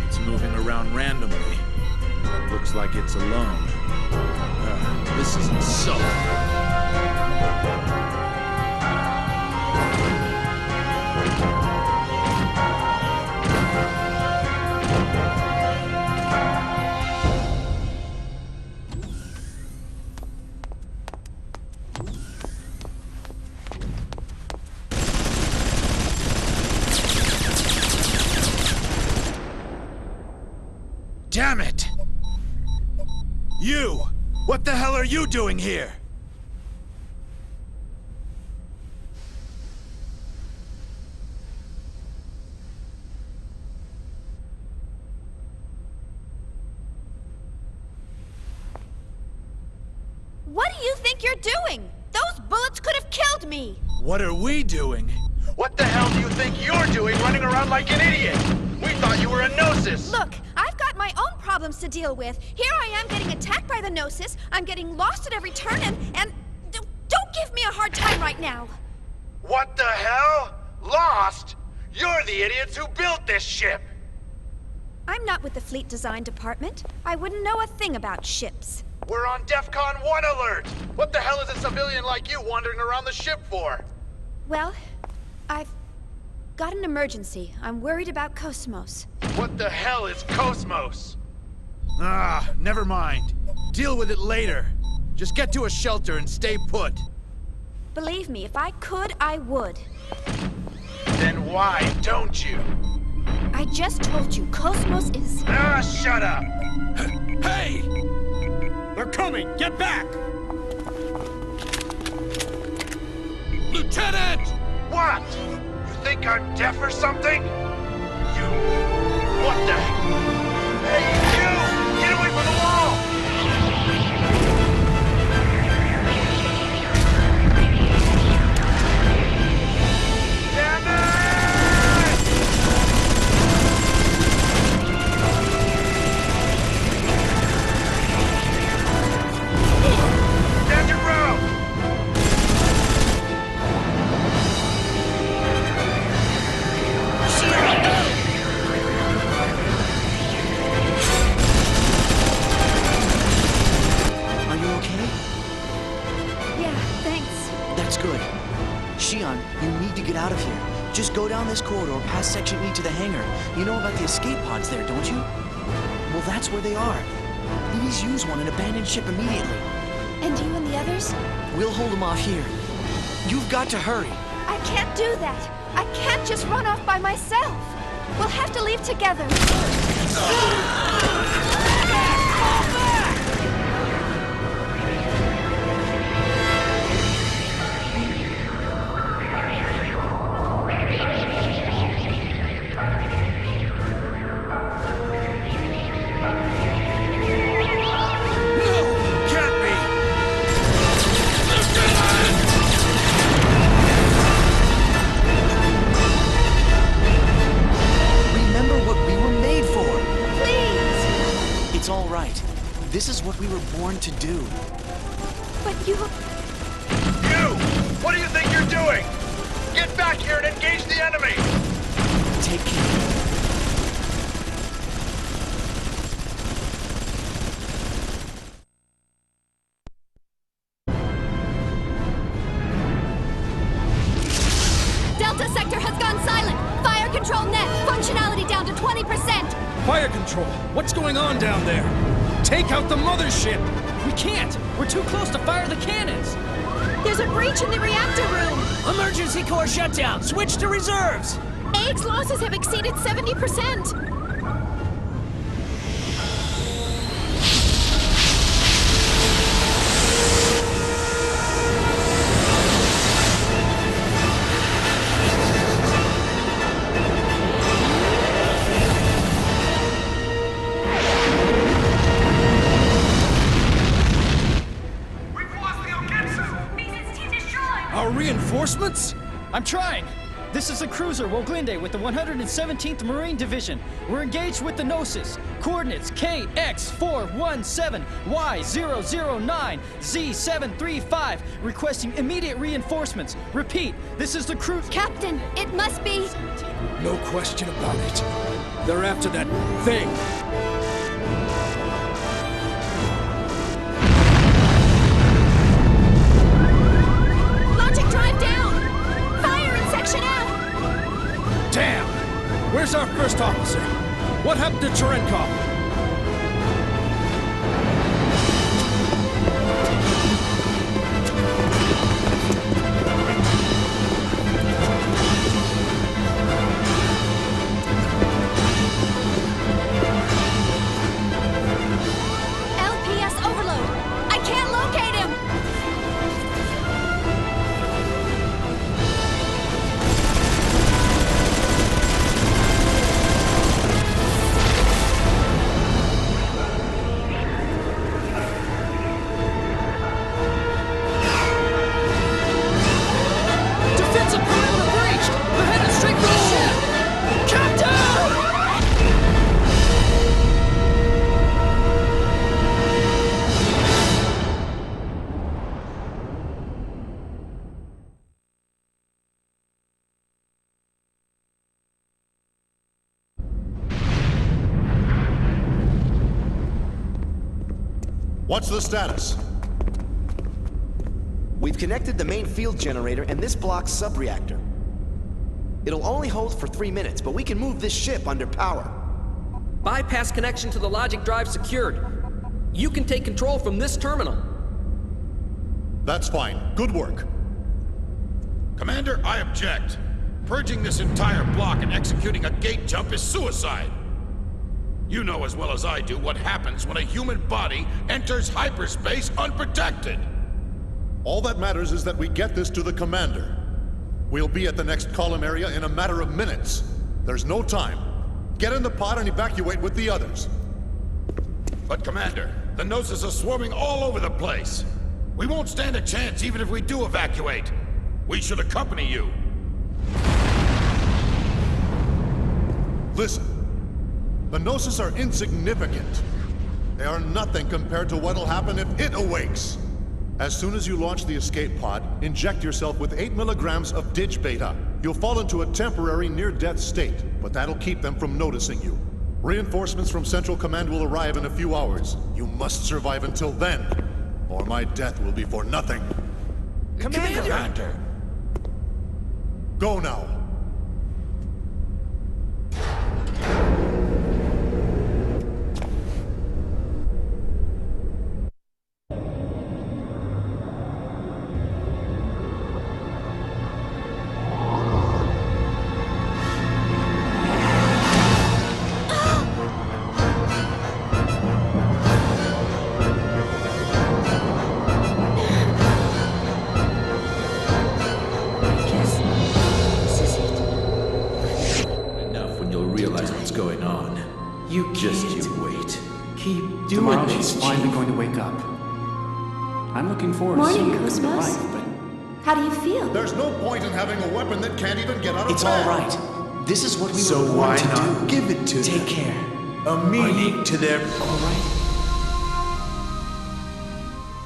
It's moving around randomly. Looks like it's alone. This isn't so. Damn it! You! What the hell are you doing here? What do you think you're doing? Those bullets could have killed me! What are we doing? What the hell do you think you're doing running around like an idiot? We thought you were a Gnosis! Look, I've got my own problems to deal with. Here I am getting attacked by the Gnosis. I'm getting lost at every turn and don't give me a hard time right now. What the hell? Lost? You're the idiots who built this ship! I'm not with the fleet design department. I wouldn't know a thing about ships. We're on DEFCON 1 alert! What the hell is a civilian like you wandering around the ship for? Well, I've got an emergency. I'm worried about Cosmos. What the hell is Cosmos? Ah, never mind. Deal with it later. Just get to a shelter and stay put. Believe me, if I could, I would. Then why don't you? I just told you, Cosmos is... Ah, shut up! Hey! They're coming! Get back! Lieutenant! What? You think I'm deaf or something? You... What the... Hey, you! Get away from the wall! Damn it! Stand your ground! Are you okay? Yeah, thanks. That's good. Shion, you need to get out of here. Just go down this corridor past Section E to the hangar. You know about the escape pods there, don't you? Well, that's where they are. Please use one and abandon ship immediately. And you and the others? We'll hold them off here. You've got to hurry. I can't do that. I can't just run off by myself. We'll have to leave together. It's all right. This is what we were born to do. But you... You! What do you think you're doing? Get back here and engage the enemy! Take care. Delta sector has gone silent. Fire control net. Functionality down to 20%. Fire control! What's going on down there? Take out the mothership! We can't! We're too close to fire the cannons! There's a breach in the reactor room! Emergency core shutdown! Switch to reserves! Eggs losses have exceeded 70%! Our reinforcements? I'm trying! This is a cruiser Woglinde with the 117th Marine Division. We're engaged with the Gnosis. Coordinates KX417, Y009, Z735. Requesting immediate reinforcements. Repeat, this is the crew... Captain, it must be... No question about it. They're after that thing. Logic drive down! Fire in Section F! Damn! Where's our first officer? What happened to Cherenkov? LPS overload! I can't locate him! Defensive perimeter breached! They're headed straight for the ship! Captain! What's the status? We've connected the main field generator and this block's sub-reactor. It'll only hold for 3 minutes, but we can move this ship under power. Bypass connection to the logic drive secured. You can take control from this terminal. That's fine. Good work. Commander, I object. Purging this entire block and executing a gate jump is suicide. You know as well as I do what happens when a human body enters hyperspace unprotected. All that matters is that we get this to the commander. We'll be at the next column area in a matter of minutes. There's no time. Get in the pod and evacuate with the others. But Commander, the Gnosis are swarming all over the place. We won't stand a chance even if we do evacuate. We should accompany you. Listen. The Gnosis are insignificant. They are nothing compared to what'll happen if it awakes. As soon as you launch the escape pod, inject yourself with 8 milligrams of Dig Beta. You'll fall into a temporary near-death state, but that'll keep them from noticing you. Reinforcements from Central Command will arrive in a few hours. You must survive until then, or my death will be for nothing. Commander! Go now. Morning, Cosmos. How do you feel? There's no point in having a weapon that can't even get out of It's bed. all right. This is what we So were why born to not do. give it to Take them? care. A meaning to their... All right.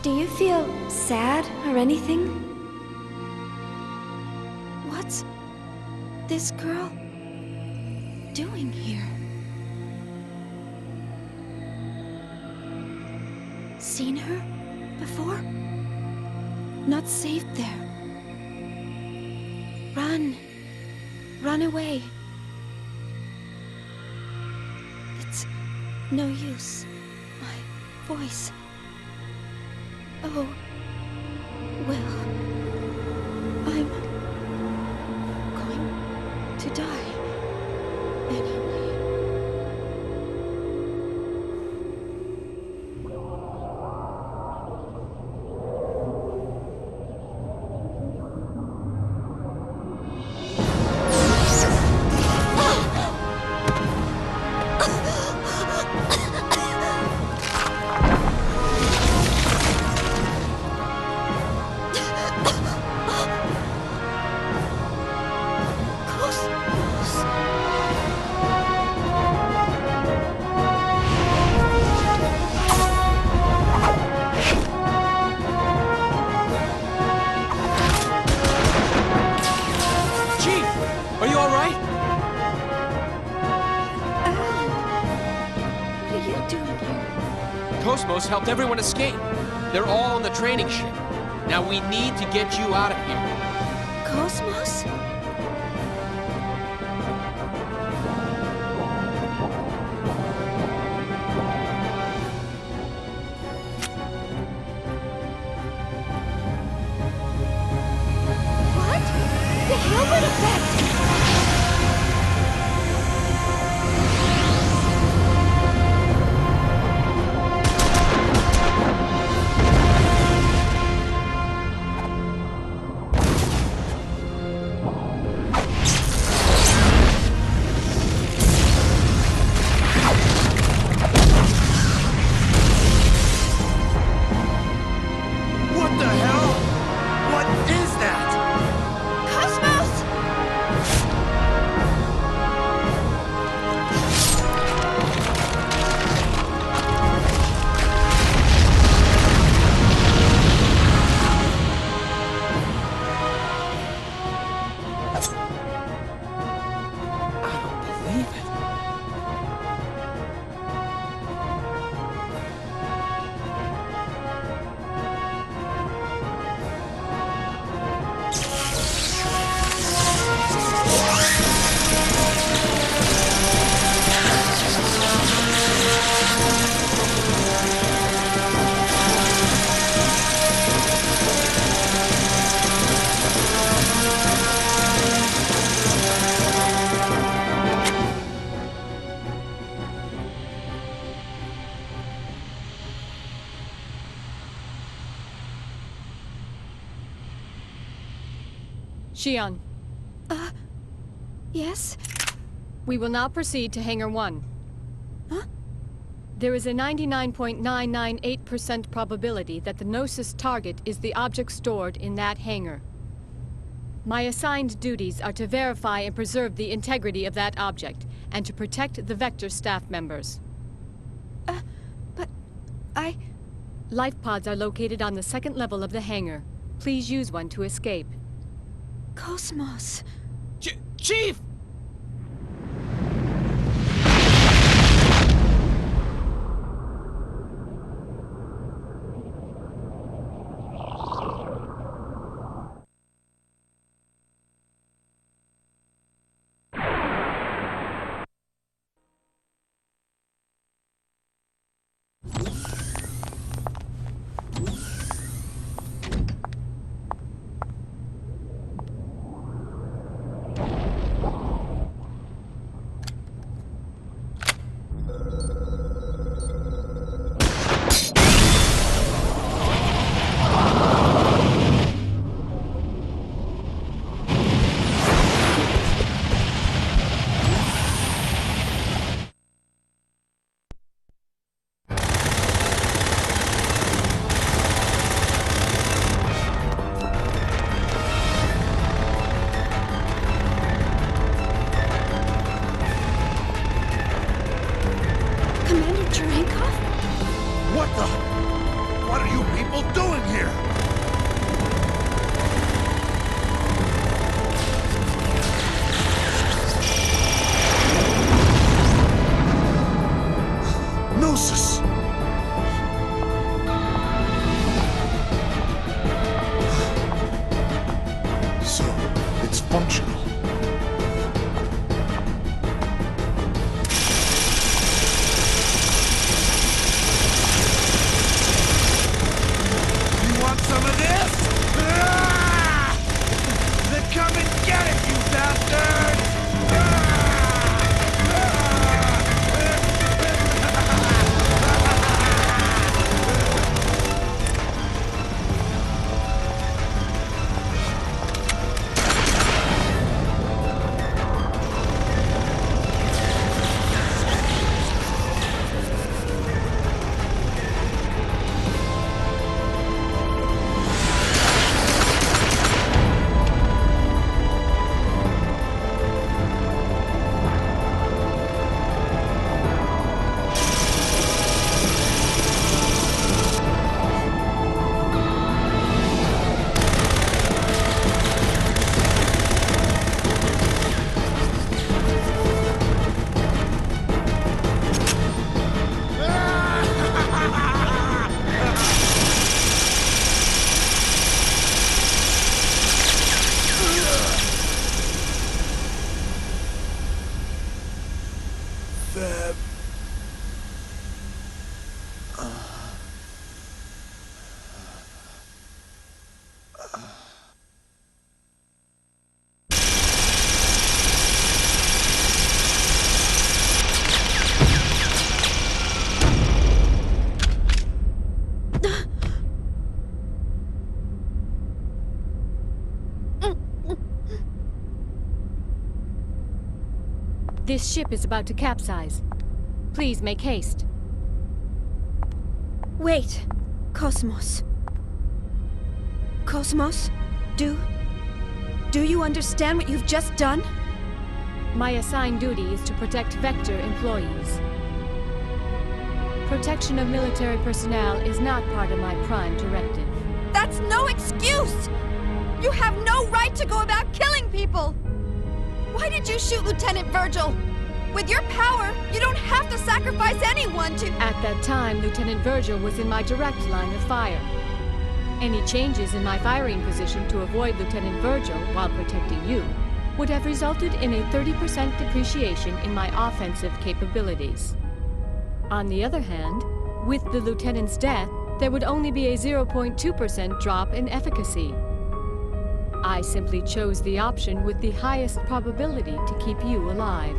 Do you feel sad or anything? What's this girl doing here? Seen her before? Not safe there. Run. Run away. It's no use. My voice. Oh, well, I'm going to die anyway. Cosmos helped everyone escape. They're all on the training ship. Now we need to get you out of here. Cosmos? What? The Hilbert effect! What the hell? What is that? Cosmos! I don't believe it. Xion, Yes? we will now proceed to Hangar 1. Huh? There is a 99.998% probability that the Gnosis target is the object stored in that hangar. My assigned duties are to verify and preserve the integrity of that object, and to protect the Vector staff members. But I... Life pods are located on the second level of the hangar. Please use one to escape. Cosmos... Chief! What the? What are you people doing here? Gnosis! So, it's functional. You want some This ship is about to capsize. Please make haste. Wait, Cosmos. Cosmos, do you understand what you've just done? My assigned duty is to protect Vector employees. Protection of military personnel is not part of my prime directive. That's no excuse! You have no right to go about killing people! Why did you shoot Lieutenant Virgil? With your power, you don't have to sacrifice anyone to— At that time, Lieutenant Virgil was in my direct line of fire. Any changes in my firing position to avoid Lieutenant Virgil while protecting you would have resulted in a 30% depreciation in my offensive capabilities. On the other hand, with the Lieutenant's death, there would only be a 0.2% drop in efficacy. I simply chose the option with the highest probability to keep you alive.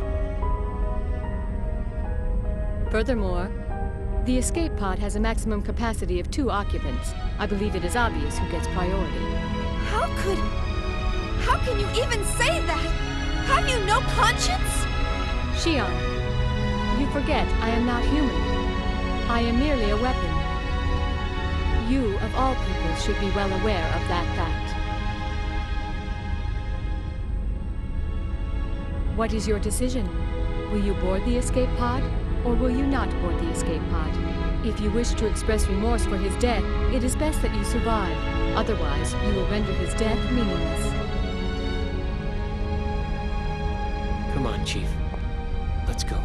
Furthermore, the escape pod has a maximum capacity of 2 occupants. I believe it is obvious who gets priority. How can you even say that? Have you no conscience? Shion, you forget I am not human. I am merely a weapon. You, of all people, should be well aware of that fact. What is your decision? Will you board the escape pod, or will you not board the escape pod? If you wish to express remorse for his death, it is best that you survive. Otherwise, you will render his death meaningless. Come on, Chief. Let's go.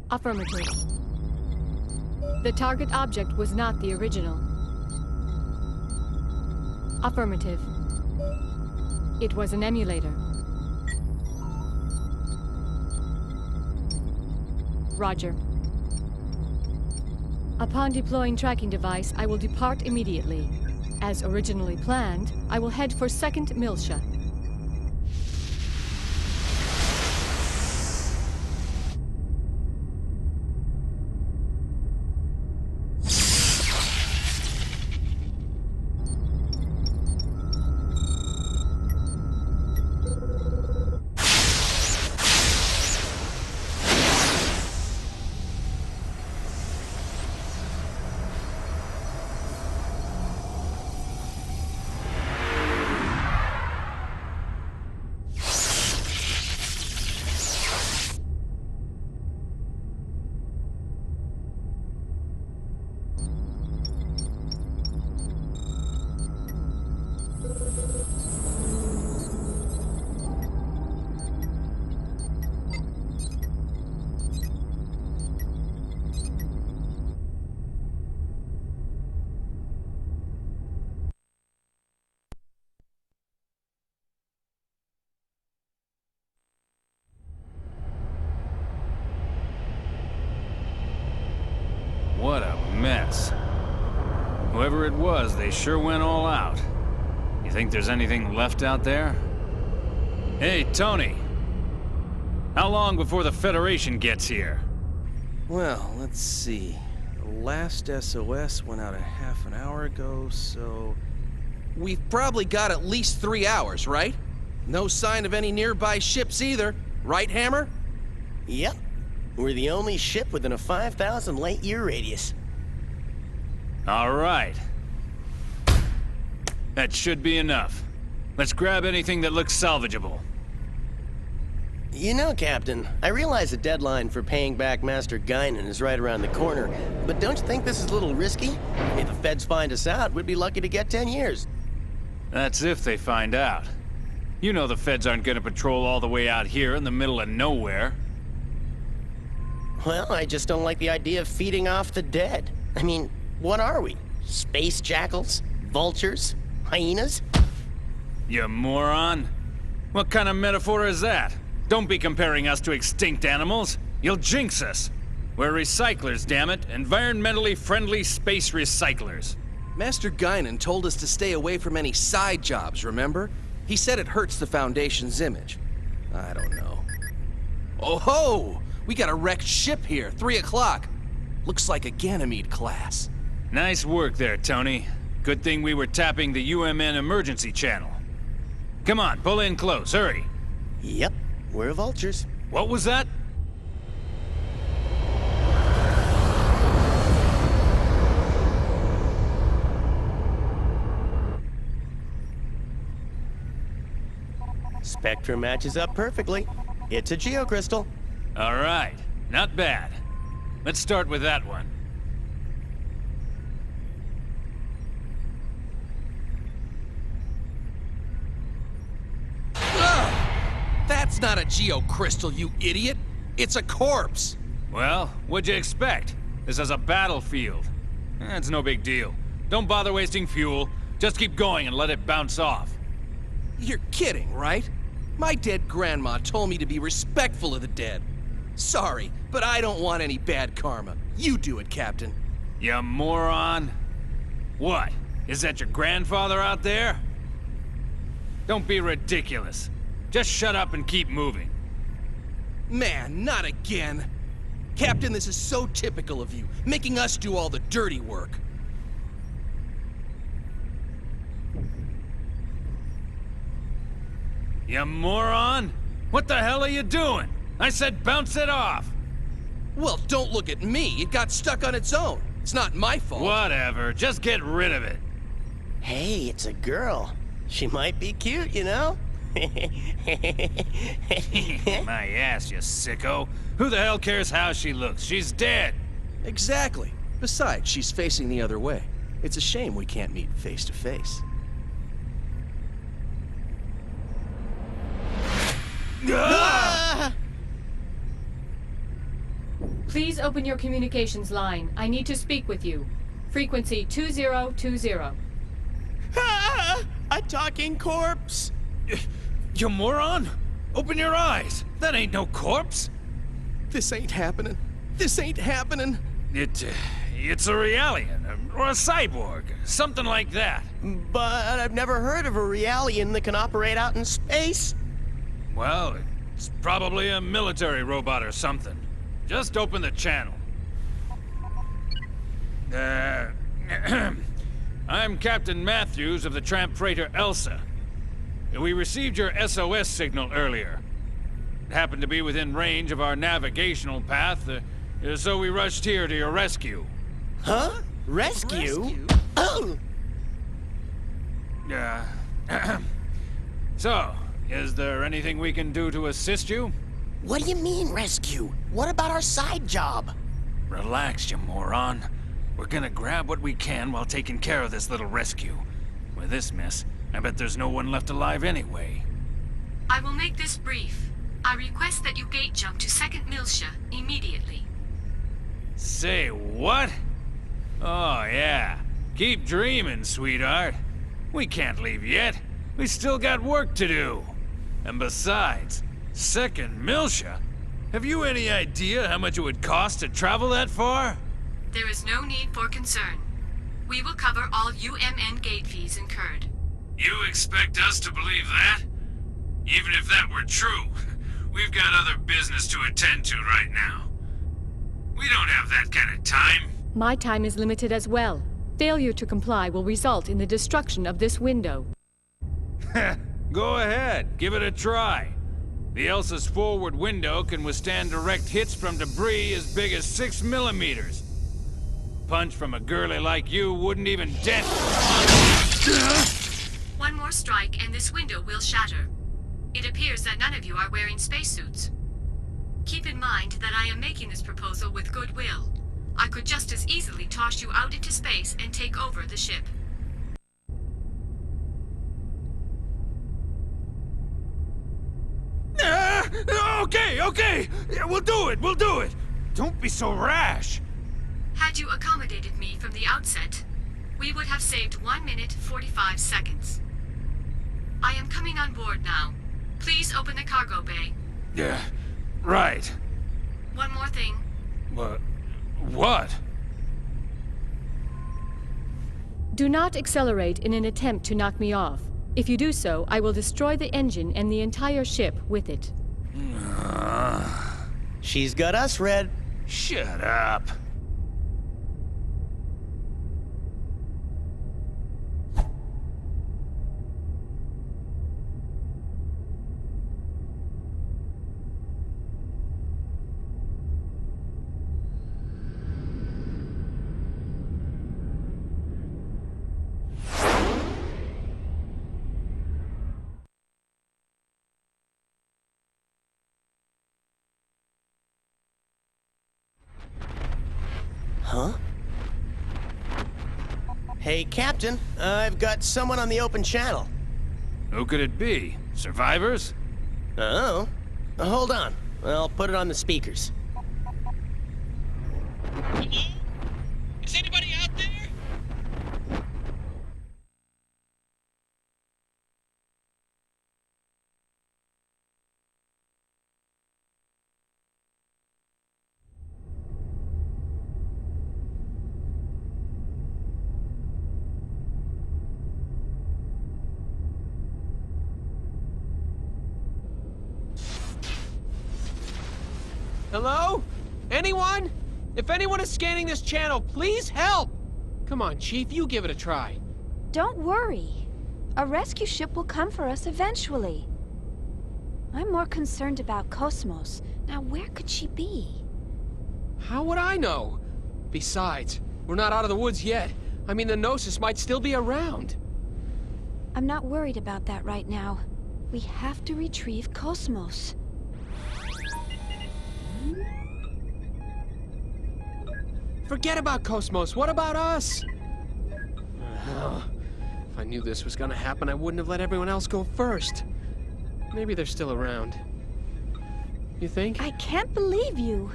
Affirmative. The target object was not the original. Affirmative. It was an emulator. Roger. Upon deploying tracking device, I will depart immediately. As originally planned, I will head for 2nd Miltia. What a mess. Whoever it was, they sure went all out. You think there's anything left out there? Hey, Tony. How long before the Federation gets here? Well, let's see. The last SOS went out a half an hour ago, so... We've probably got at least 3 hours, right? No sign of any nearby ships either. Right, Hammer? Yep. We're the only ship within a 5,000 light-year radius. All right. That should be enough. Let's grab anything that looks salvageable. You know, Captain, I realize the deadline for paying back Master Guinan is right around the corner, but don't you think this is a little risky? If the feds find us out, we'd be lucky to get 10 years. That's if they find out. You know the feds aren't gonna patrol all the way out here in the middle of nowhere. Well, I just don't like the idea of feeding off the dead. I mean, what are we? Space jackals? Vultures? Hyenas? You moron. What kind of metaphor is that? Don't be comparing us to extinct animals. You'll jinx us. We're recyclers, damn it. Environmentally friendly space recyclers. Master Guinan told us to stay away from any side jobs, remember? He said it hurts the Foundation's image. I don't know. Oh ho! We got a wrecked ship here, 3 o'clock. Looks like a Ganymede class. Nice work there, Tony. Good thing we were tapping the UMN emergency channel. Come on, pull in close, hurry. Yep, we're vultures. What was that? Spectrum matches up perfectly. It's a geocrystal. All right, not bad. Let's start with that one. That's not a geocrystal, you idiot! It's a corpse! Well, what'd you expect? This is a battlefield. It's no big deal. Don't bother wasting fuel. Just keep going and let it bounce off. You're kidding, right? My dead grandma told me to be respectful of the dead. Sorry, but I don't want any bad karma. You do it, Captain. You moron. What? Is that your grandfather out there? Don't be ridiculous. Just shut up and keep moving. Man, not again. Captain, this is so typical of you, making us do all the dirty work. You moron! What the hell are you doing? I said bounce it off! Well, don't look at me. It got stuck on its own. It's not my fault. Whatever. Just get rid of it. Hey, it's a girl. She might be cute, you know? My ass, you sicko. Who the hell cares how she looks? She's dead. Exactly. Besides, she's facing the other way. It's a shame we can't meet face to face. Please open your communications line. I need to speak with you. Frequency 2020. A talking corpse! You moron! Open your eyes! That ain't no corpse! This ain't happening. This ain't happening. It's a Realian, or a cyborg, something like that. But I've never heard of a Realian that can operate out in space. Well, it's probably a military robot or something. Just open the channel. I'm Captain Matthews of the tramp freighter Elsa. We received your SOS signal earlier. It happened to be within range of our navigational path, so we rushed here to your rescue. Huh? Rescue? Oh! So, is there anything we can do to assist you? What do you mean, rescue? What about our side job? Relax, you moron. We're gonna grab what we can while taking care of this little rescue. With this mess, I bet there's no one left alive anyway. I will make this brief. I request that you gate jump to 2nd Miltia immediately. Say what? Oh, yeah. Keep dreaming, sweetheart. We can't leave yet. We still got work to do. And besides, 2nd Miltia? Have you any idea how much it would cost to travel that far? There is no need for concern. We will cover all UMN gate fees incurred. You expect us to believe that? Even if that were true, we've got other business to attend to right now. We don't have that kind of time. My time is limited as well. Failure to comply will result in the destruction of this window. Go ahead, give it a try. The Elsa's forward window can withstand direct hits from debris as big as 6 millimeters. A punch from a girlie like you wouldn't even dent. One more strike and this window will shatter. It appears that none of you are wearing spacesuits. Keep in mind that I am making this proposal with goodwill. I could just as easily toss you out into space and take over the ship. Okay. We'll do it. Don't be so rash. Had you accommodated me from the outset, we would have saved 1 minute 45 seconds. I am coming on board now. Please open the cargo bay. Yeah, right. One more thing. What? Do not accelerate in an attempt to knock me off. If you do so, I will destroy the engine and the entire ship with it. She's got us, Red. Shut up. Huh? Hey, Captain, I've got someone on the open channel. Who could it be? Survivors? Oh. Hold on. I'll put it on the speakers. Hello? Is anybody out there? Hello? Anyone? If anyone is scanning this channel, please help! Come on, Chief, you give it a try. Don't worry. A rescue ship will come for us eventually. I'm more concerned about Cosmos. Now, where could she be? How would I know? Besides, we're not out of the woods yet. I mean, the Gnosis might still be around. I'm not worried about that right now. We have to retrieve Cosmos. Forget about Cosmos. What about us? If I knew this was gonna happen, I wouldn't have let everyone else go first. Maybe they're still around. You think? I can't believe you.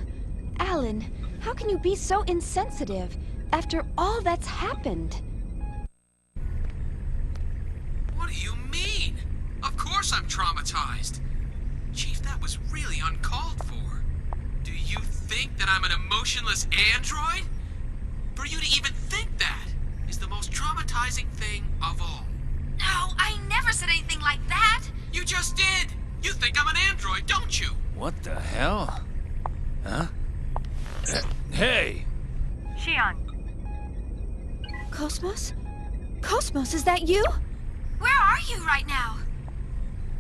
Alan, how can you be so insensitive after all that's happened? What do you mean? Of course I'm traumatized. Chief, that was really uncalled for. Do you think that I'm an emotionless android? For you to even think that is the most traumatizing thing of all. No, I never said anything like that. You just did! You think I'm an android, don't you? What the hell? Huh? Hey! Shion. Cosmos? Cosmos, is that you? Where are you right now?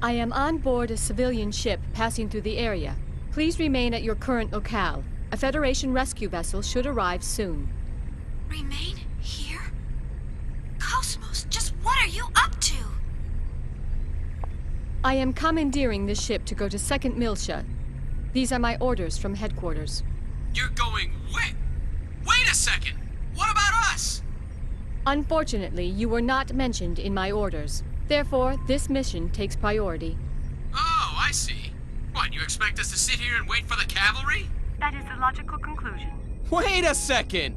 I am on board a civilian ship passing through the area. Please remain at your current locale. A Federation rescue vessel should arrive soon. Remain here? Cosmos, just what are you up to? I am commandeering this ship to go to 2nd Miltia. These are my orders from headquarters. You're going wait! Wait a second! What about us? Unfortunately, you were not mentioned in my orders. Therefore, this mission takes priority. Oh, I see. What, you expect us to sit here and wait for the cavalry? That is the logical conclusion. Wait a second!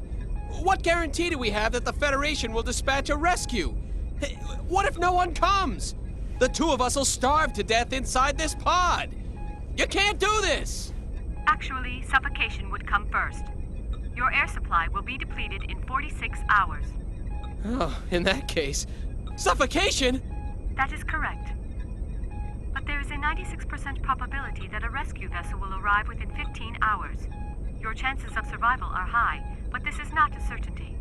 What guarantee do we have that the Federation will dispatch a rescue? What if no one comes? The two of us will starve to death inside this pod. You can't do this! Actually, suffocation would come first. Your air supply will be depleted in 46 hours. Oh, in that case, suffocation? That is correct. But there is a 96% probability that a rescue vessel will arrive within 15 hours. Your chances of survival are high, but this is not a certainty.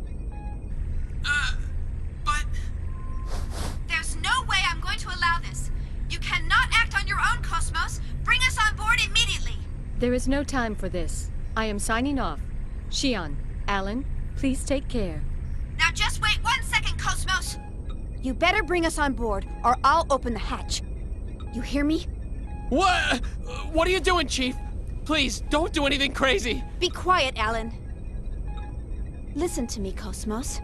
But... There's no way I'm going to allow this. You cannot act on your own, Cosmos. Bring us on board immediately. There is no time for this. I am signing off. Shion, Alan, please take care. Now just wait 1 second, Cosmos. You better bring us on board, or I'll open the hatch. You hear me? What? What are you doing, Chief? Please, don't do anything crazy. Be quiet, Alan. Listen to me, Cosmos.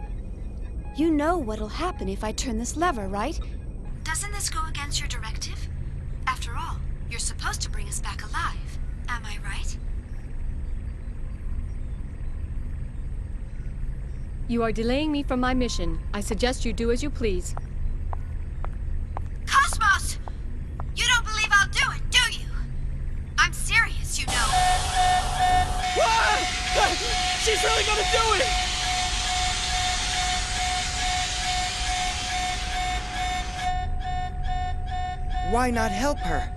You know what'll happen if I turn this lever, right? Doesn't this go against your directive? After all, you're supposed to bring us back alive. Am I right? You are delaying me from my mission. I suggest you do as you please. Cosmos! You don't believe I'll do it, do you? I'm serious, you know. She's really gonna do it! Why not help her?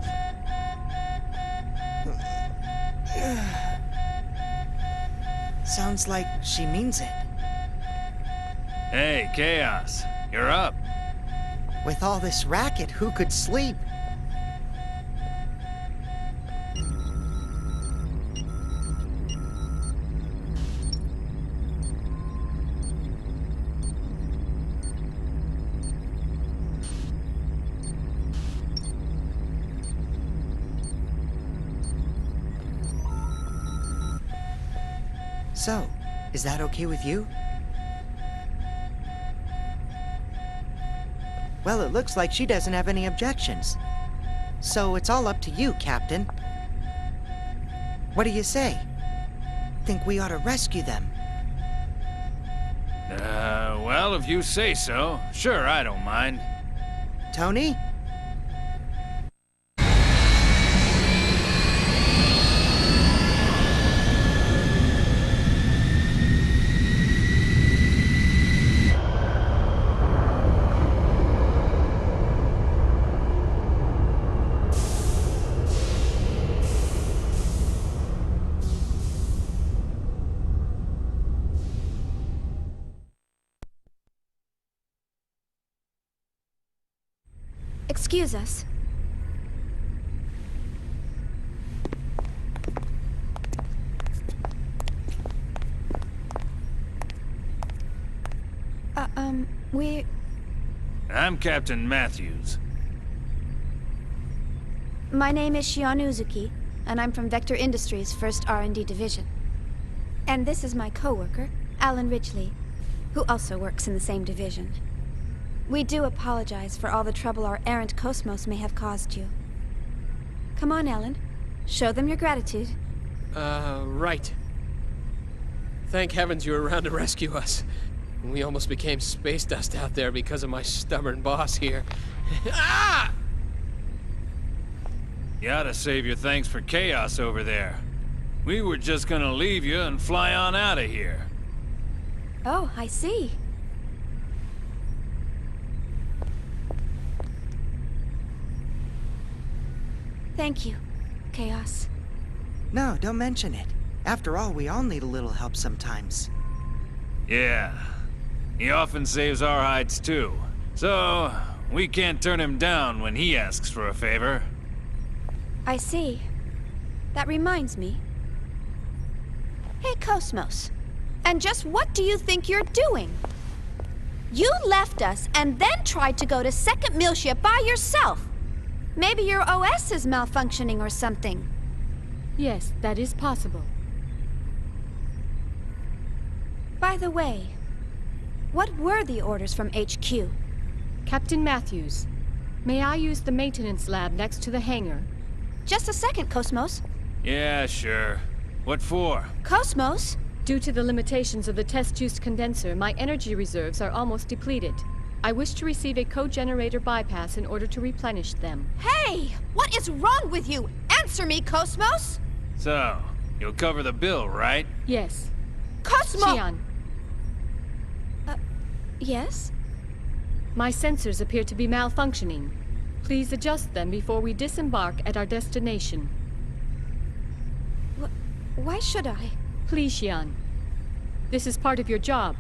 Sounds like she means it. Hey, Chaos. You're up. With all this racket, who could sleep? So, is that okay with you? Well, it looks like she doesn't have any objections. So it's all up to you, Captain. What do you say? Think we ought to rescue them? Well, if you say so. Sure, I don't mind. Tony? Excuse us. I'm Captain Matthews. My name is Shion Uzuki, and I'm from Vector Industries' 1st R&D Division. And this is my co-worker, Alan Ridgely, who also works in the same division. We do apologize for all the trouble our errant Cosmos may have caused you. Come on, Alan. Show them your gratitude. Right. Thank heavens you were around to rescue us. We almost became space dust out there because of my stubborn boss here. Ah! You ought to save your thanks for Chaos over there. We were just gonna leave you and fly on out of here. Oh, I see. Thank you, Chaos. No, don't mention it. After all, we all need a little help sometimes. Yeah. He often saves our hides too. So, we can't turn him down when he asks for a favor. I see. That reminds me. Hey, Cosmos. And just what do you think you're doing? You left us and then tried to go to second meal ship by yourself. Maybe your OS is malfunctioning or something. Yes, that is possible. By the way, what were the orders from HQ? Captain Matthews, may I use the maintenance lab next to the hangar? Just a second, Cosmos. Yeah, sure. What for? Cosmos? Due to the limitations of the test-use condenser, my energy reserves are almost depleted. I wish to receive a co-generator bypass in order to replenish them. Hey! What is wrong with you? Answer me, Cosmos! So, you'll cover the bill, right? Yes. Cosmo! Shion. Yes? My sensors appear to be malfunctioning. Please adjust them before we disembark at our destination. Why should I? Please, Xian. This is part of your job,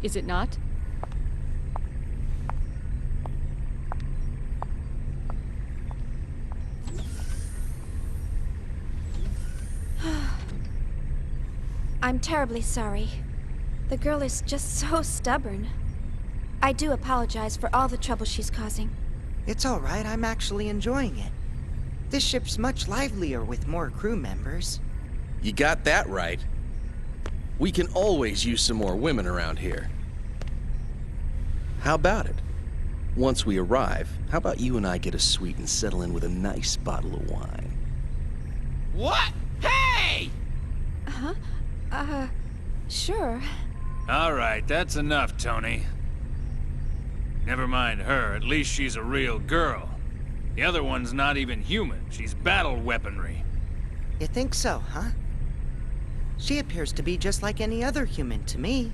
is it not? I'm terribly sorry. The girl is just so stubborn. I do apologize for all the trouble she's causing. It's all right, I'm actually enjoying it. This ship's much livelier with more crew members. You got that right. We can always use some more women around here. How about it? Once we arrive, how about you and I get a suite and settle in with a nice bottle of wine? What? Hey! Huh? Sure. All right, that's enough, Tony. Never mind her, at least she's a real girl. The other one's not even human, she's battle weaponry. You think so, huh? She appears to be just like any other human to me.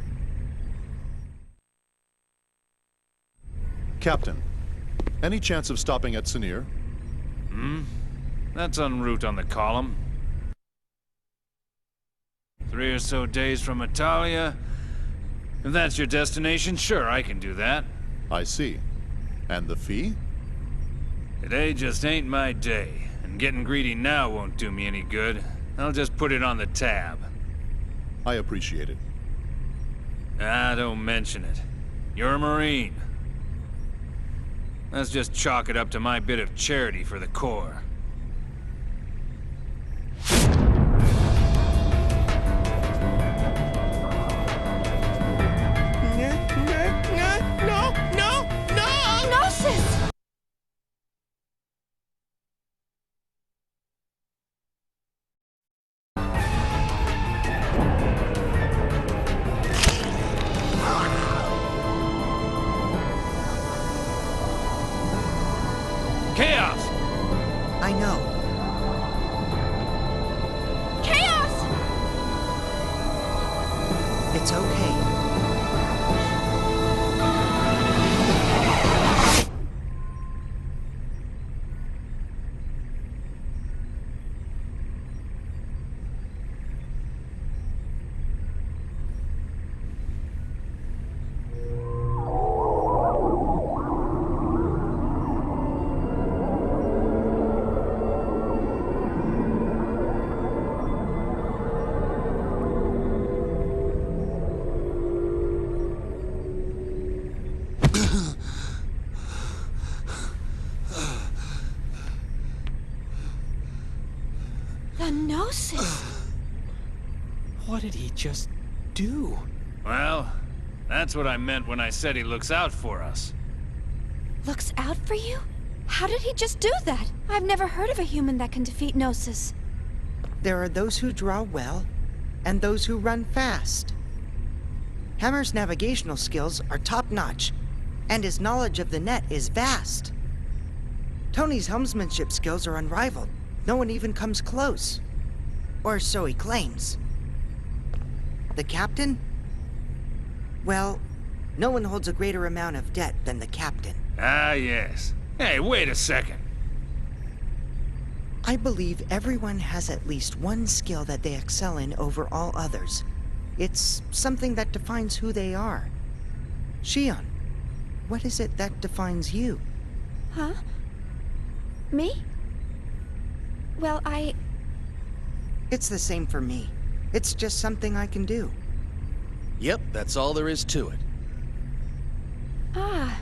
Captain, any chance of stopping at Sinir? That's en route on the column. 3 or so days from Italia. If that's your destination, sure, I can do that. I see. And the fee? Today just ain't my day, and getting greedy now won't do me any good. I'll just put it on the tab. I appreciate it. Don't mention it. You're a Marine. Let's just chalk it up to my bit of charity for the Corps. No! Gnosis! Chaos! I know. Chaos! It's okay. The Gnosis! What did he just do? Well, that's what I meant when I said he looks out for us. Looks out for you? How did he just do that? I've never heard of a human that can defeat Gnosis. There are those who draw well, and those who run fast. Hammer's navigational skills are top-notch, and his knowledge of the net is vast. Tony's helmsmanship skills are unrivaled. No one even comes close. Or so he claims. The captain? Well, no one holds a greater amount of debt than the captain. Ah, yes. Hey, wait a second. I believe everyone has at least one skill that they excel in over all others. It's something that defines who they are. Xion, what is it that defines you? Huh? Me? Well, It's the same for me. It's just something I can do. Yep, that's all there is to it. Ah.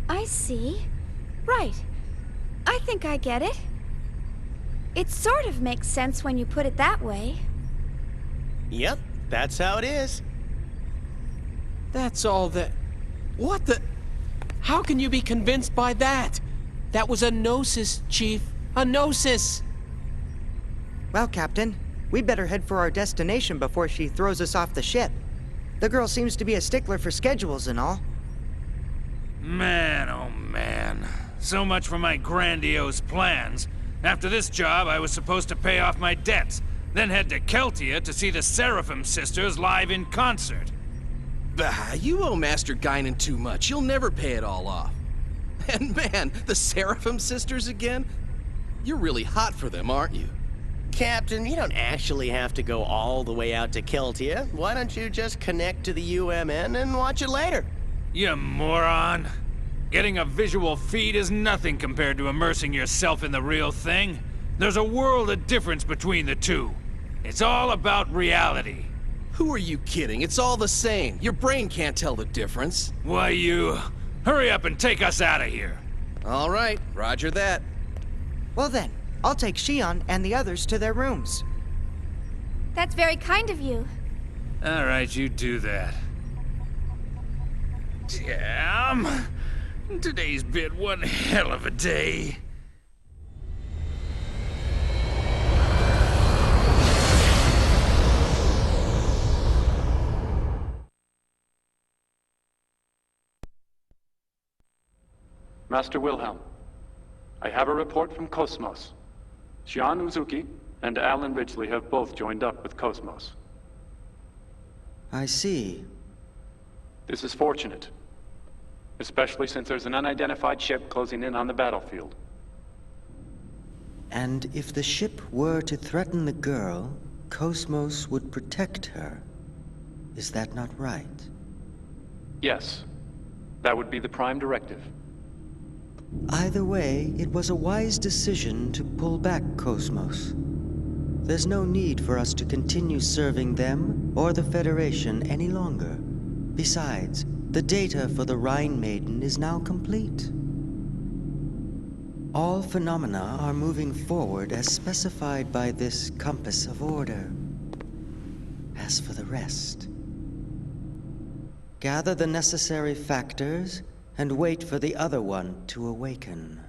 I see. Right. I think I get it. It sort of makes sense when you put it that way. Yep, that's how it is. That's all that... What the... How can you be convinced by that? That was a Gnosis, Chief. A Gnosis! Well, Captain, we better head for our destination before she throws us off the ship. The girl seems to be a stickler for schedules and all. Man, oh man. So much for my grandiose plans. After this job, I was supposed to pay off my debts, then head to Keltia to see the Seraphim sisters live in concert. Bah, you owe Master Guinan too much. You'll never pay it all off. And man, the Seraphim sisters again? You're really hot for them, aren't you? Captain, you don't actually have to go all the way out to Keltia. Why don't you just connect to the UMN and watch it later? You moron. Getting a visual feed is nothing compared to immersing yourself in the real thing. There's a world of difference between the two. It's all about reality. Who are you kidding? It's all the same. Your brain can't tell the difference. Why, you... Hurry up and take us out of here. All right, roger that. Well then, I'll take Shion and the others to their rooms. That's very kind of you. All right, you do that. Damn. Today's been one hell of a day. Master Wilhelm, I have a report from Cosmos. Shion Uzuki and Alan Ridgely have both joined up with Cosmos. I see. This is fortunate, especially since there's an unidentified ship closing in on the battlefield. And if the ship were to threaten the girl, Cosmos would protect her. Is that not right? Yes, that would be the prime directive. Either way, it was a wise decision to pull back Cosmos. There's no need for us to continue serving them or the Federation any longer. Besides, the data for the Rhine Maiden is now complete. All phenomena are moving forward as specified by this compass of order. As for the rest, gather the necessary factors and wait for the other one to awaken.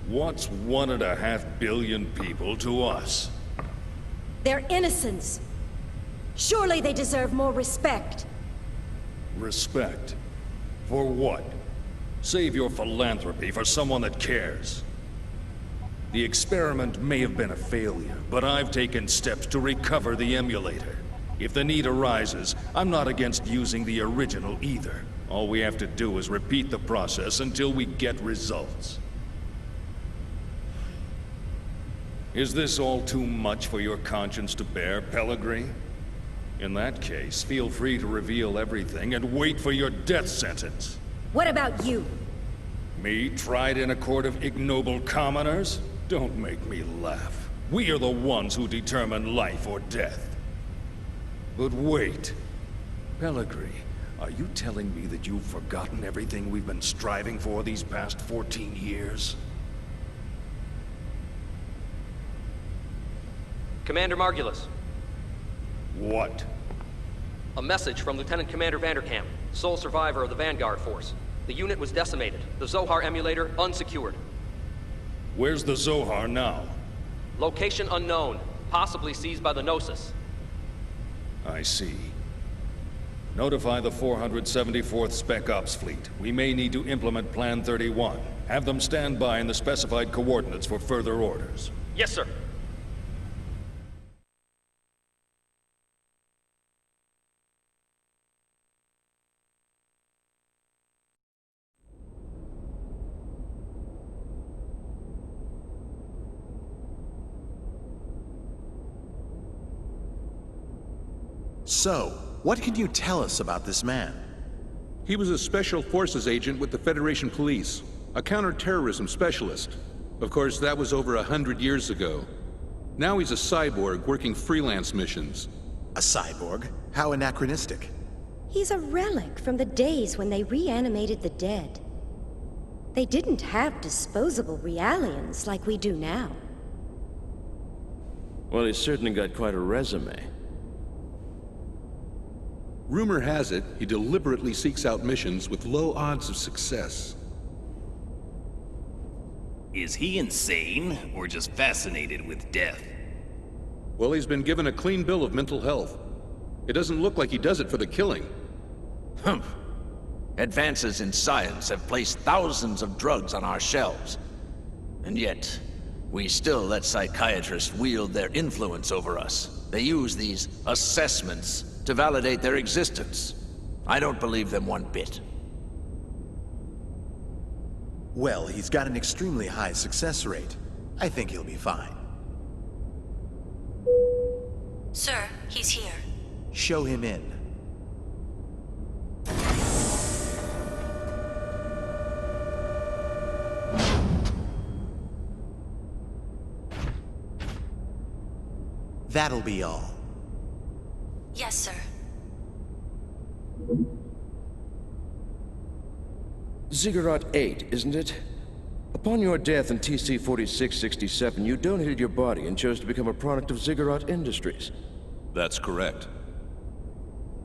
What's 1.5 billion people to us? They're innocents. Surely they deserve more respect. Respect? For what? Save your philanthropy for someone that cares. The experiment may have been a failure, but I've taken steps to recover the emulator. If the need arises, I'm not against using the original either. All we have to do is repeat the process until we get results. Is this all too much for your conscience to bear, Pellegrini? In that case, feel free to reveal everything and wait for your death sentence. What about you? Me, tried in a court of ignoble commoners? Don't make me laugh. We are the ones who determine life or death. But wait. Pellegrini, are you telling me that you've forgotten everything we've been striving for these past 14 years? Commander Margulis. What? A message from Lieutenant Commander Vanderkamp, sole survivor of the Vanguard Force. The unit was decimated. The Zohar emulator unsecured. Where's the Zohar now? Location unknown, possibly seized by the Gnosis. I see. Notify the 474th Spec Ops Fleet. We may need to implement Plan 31. Have them stand by in the specified coordinates for further orders. Yes, sir. So, what can you tell us about this man? He was a Special Forces agent with the Federation Police, a counter-terrorism specialist. Of course, that was over 100 years ago. Now he's a cyborg working freelance missions. A cyborg? How anachronistic. He's a relic from the days when they reanimated the dead. They didn't have disposable realians like we do now. Well, he's certainly got quite a resume. Rumor has it, he deliberately seeks out missions with low odds of success. Is he insane, or just fascinated with death? Well, he's been given a clean bill of mental health. It doesn't look like he does it for the killing. Humph. Advances in science have placed thousands of drugs on our shelves. And yet, we still let psychiatrists wield their influence over us. They use these assessments to validate their existence. I don't believe them one bit. Well, he's got an extremely high success rate. I think he'll be fine. Sir, he's here. Show him in. That'll be all. Yes, sir. Ziggurat 8, isn't it? Upon your death in TC-4667, you donated your body and chose to become a product of Ziggurat Industries. That's correct.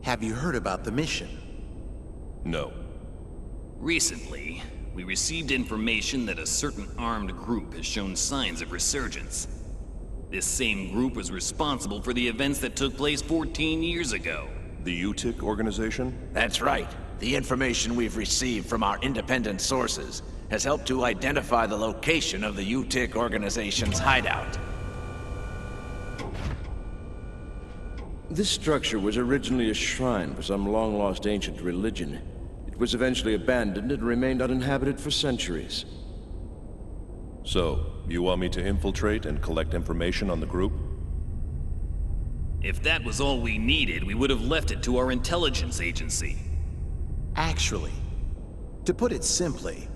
Have you heard about the mission? No. Recently, we received information that a certain armed group has shown signs of resurgence. This same group was responsible for the events that took place 14 years ago. The UTIC organization? That's right. The information we've received from our independent sources has helped to identify the location of the UTIC organization's hideout. This structure was originally a shrine for some long-lost ancient religion. It was eventually abandoned and remained uninhabited for centuries. So, you want me to infiltrate and collect information on the group? If that was all we needed, we would have left it to our intelligence agency. Actually, to put it simply,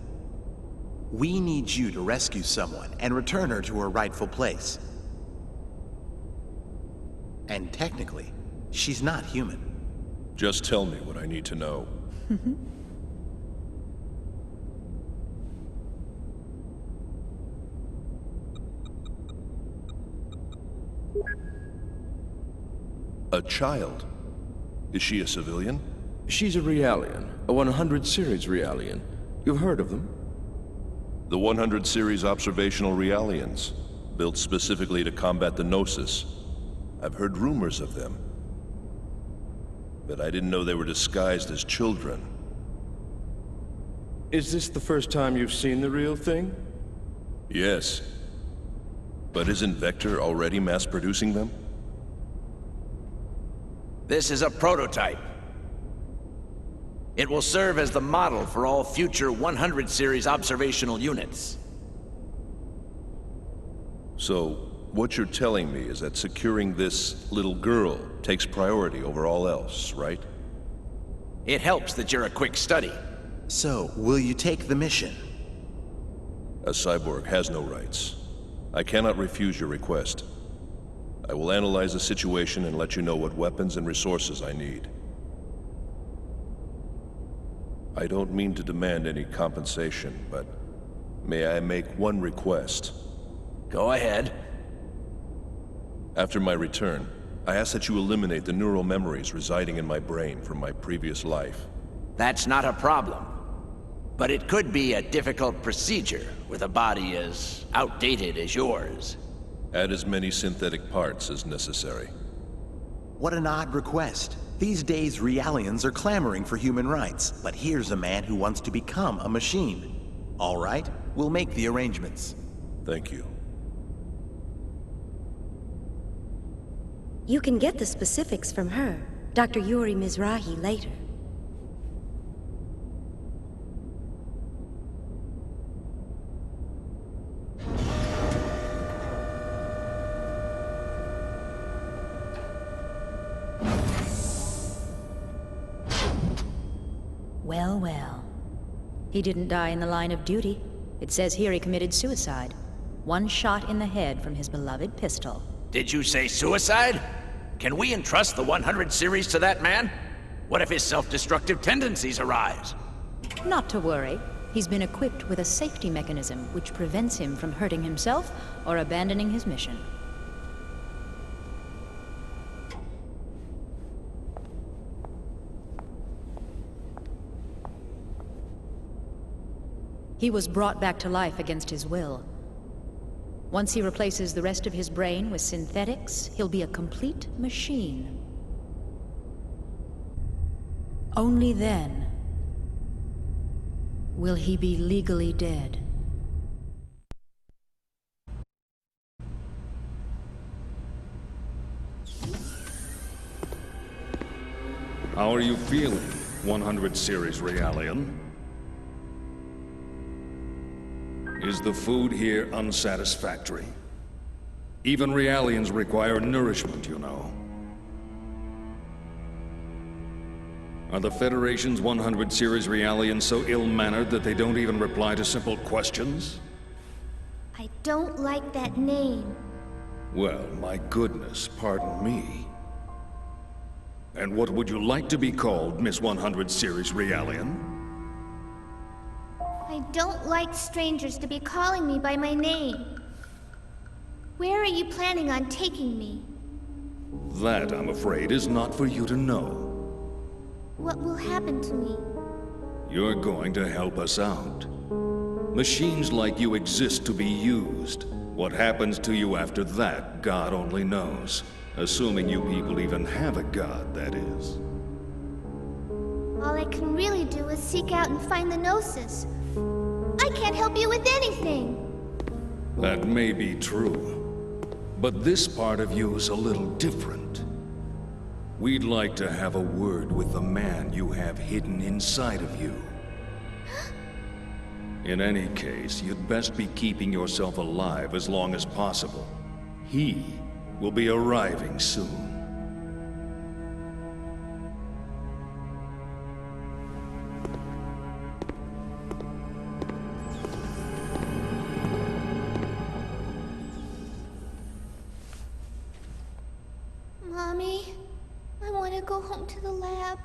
we need you to rescue someone and return her to her rightful place. And technically, she's not human. Just tell me what I need to know. A child? Is she a civilian? She's a Realian, a 100 series Realian. You've heard of them? The 100 series observational Realians, built specifically to combat the Gnosis. I've heard rumors of them. But I didn't know they were disguised as children. Is this the first time you've seen the real thing? Yes. But isn't Vector already mass-producing them? This is a prototype. It will serve as the model for all future 100 series observational units. So, what you're telling me is that securing this little girl takes priority over all else, right? It helps that you're a quick study. So, will you take the mission? A cyborg has no rights. I cannot refuse your request. I will analyze the situation and let you know what weapons and resources I need. I don't mean to demand any compensation, but may I make one request? Go ahead. After my return, I ask that you eliminate the neural memories residing in my brain from my previous life. That's not a problem. But it could be a difficult procedure with a body as outdated as yours. Add as many synthetic parts as necessary. What an odd request. These days, Realians are clamoring for human rights, but here's a man who wants to become a machine. All right, we'll make the arrangements. Thank you. You can get the specifics from her, Dr. Yuri Mizrahi, later. Well, well. He didn't die in the line of duty. It says here he committed suicide. One shot in the head from his beloved pistol. Did you say suicide? Can we entrust the 100 series to that man? What if his self-destructive tendencies arise? Not to worry. He He's been equipped with a safety mechanism which prevents him from hurting himself or abandoning his mission. He was brought back to life against his will. Once he replaces the rest of his brain with synthetics, he'll be a complete machine. Only then will he be legally dead. How are you feeling, 100 Series Realian? Is the food here unsatisfactory? Even Realians require nourishment, you know. Are the Federation's 100 Series Realians so ill-mannered that they don't even reply to simple questions? I don't like that name. Well, my goodness, pardon me. And what would you like to be called, Miss 100 Series Realian? I don't like strangers to be calling me by my name. Where are you planning on taking me? That, I'm afraid, is not for you to know. What will happen to me? You're going to help us out. Machines like you exist to be used. What happens to you after that, God only knows. Assuming you people even have a god, that is. All I can really do is seek out and find the Gnosis. I can't help you with anything. That may be true. But this part of you is a little different. We'd like to have a word with the man you have hidden inside of you. In any case, you'd best be keeping yourself alive as long as possible. He will be arriving soon. Mommy, I want to go home to the lab.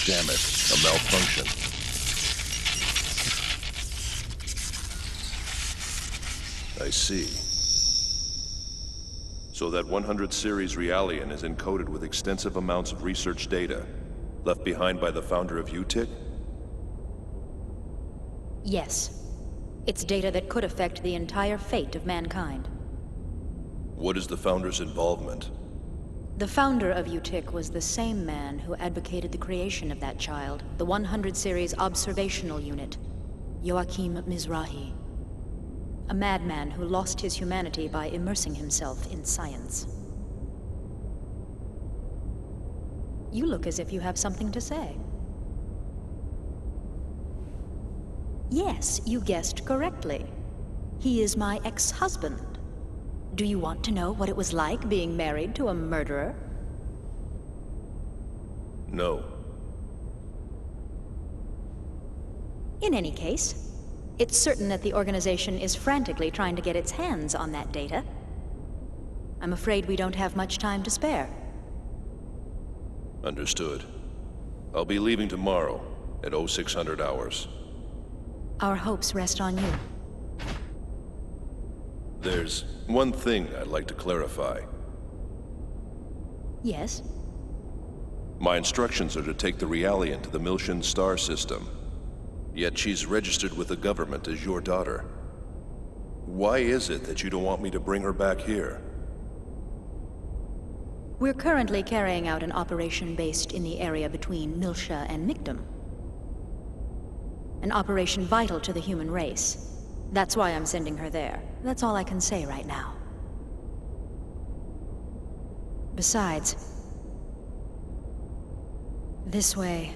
Damn it, a malfunction. I see. So that 100 Series Realian is encoded with extensive amounts of research data, left behind by the founder of UTIC? Yes. It's data that could affect the entire fate of mankind. What is the founder's involvement? The founder of UTIC was the same man who advocated the creation of that child, the 100 Series Observational Unit, Joachim Mizrahi. A madman who lost his humanity by immersing himself in science. You look as if you have something to say. Yes, you guessed correctly. He is my ex-husband. Do you want to know what it was like being married to a murderer? No. In any case, it's certain that the organization is frantically trying to get its hands on that data. I'm afraid we don't have much time to spare. Understood. I'll be leaving tomorrow at 0600 hours. Our hopes rest on you. There's one thing I'd like to clarify. Yes? My instructions are to take the Realian to the Miltian star system. Yet she's registered with the government as your daughter. Why is it that you don't want me to bring her back here? We're currently carrying out an operation based in the area between Miltia and Mictum. An operation vital to the human race. That's why I'm sending her there. That's all I can say right now. Besides, this way,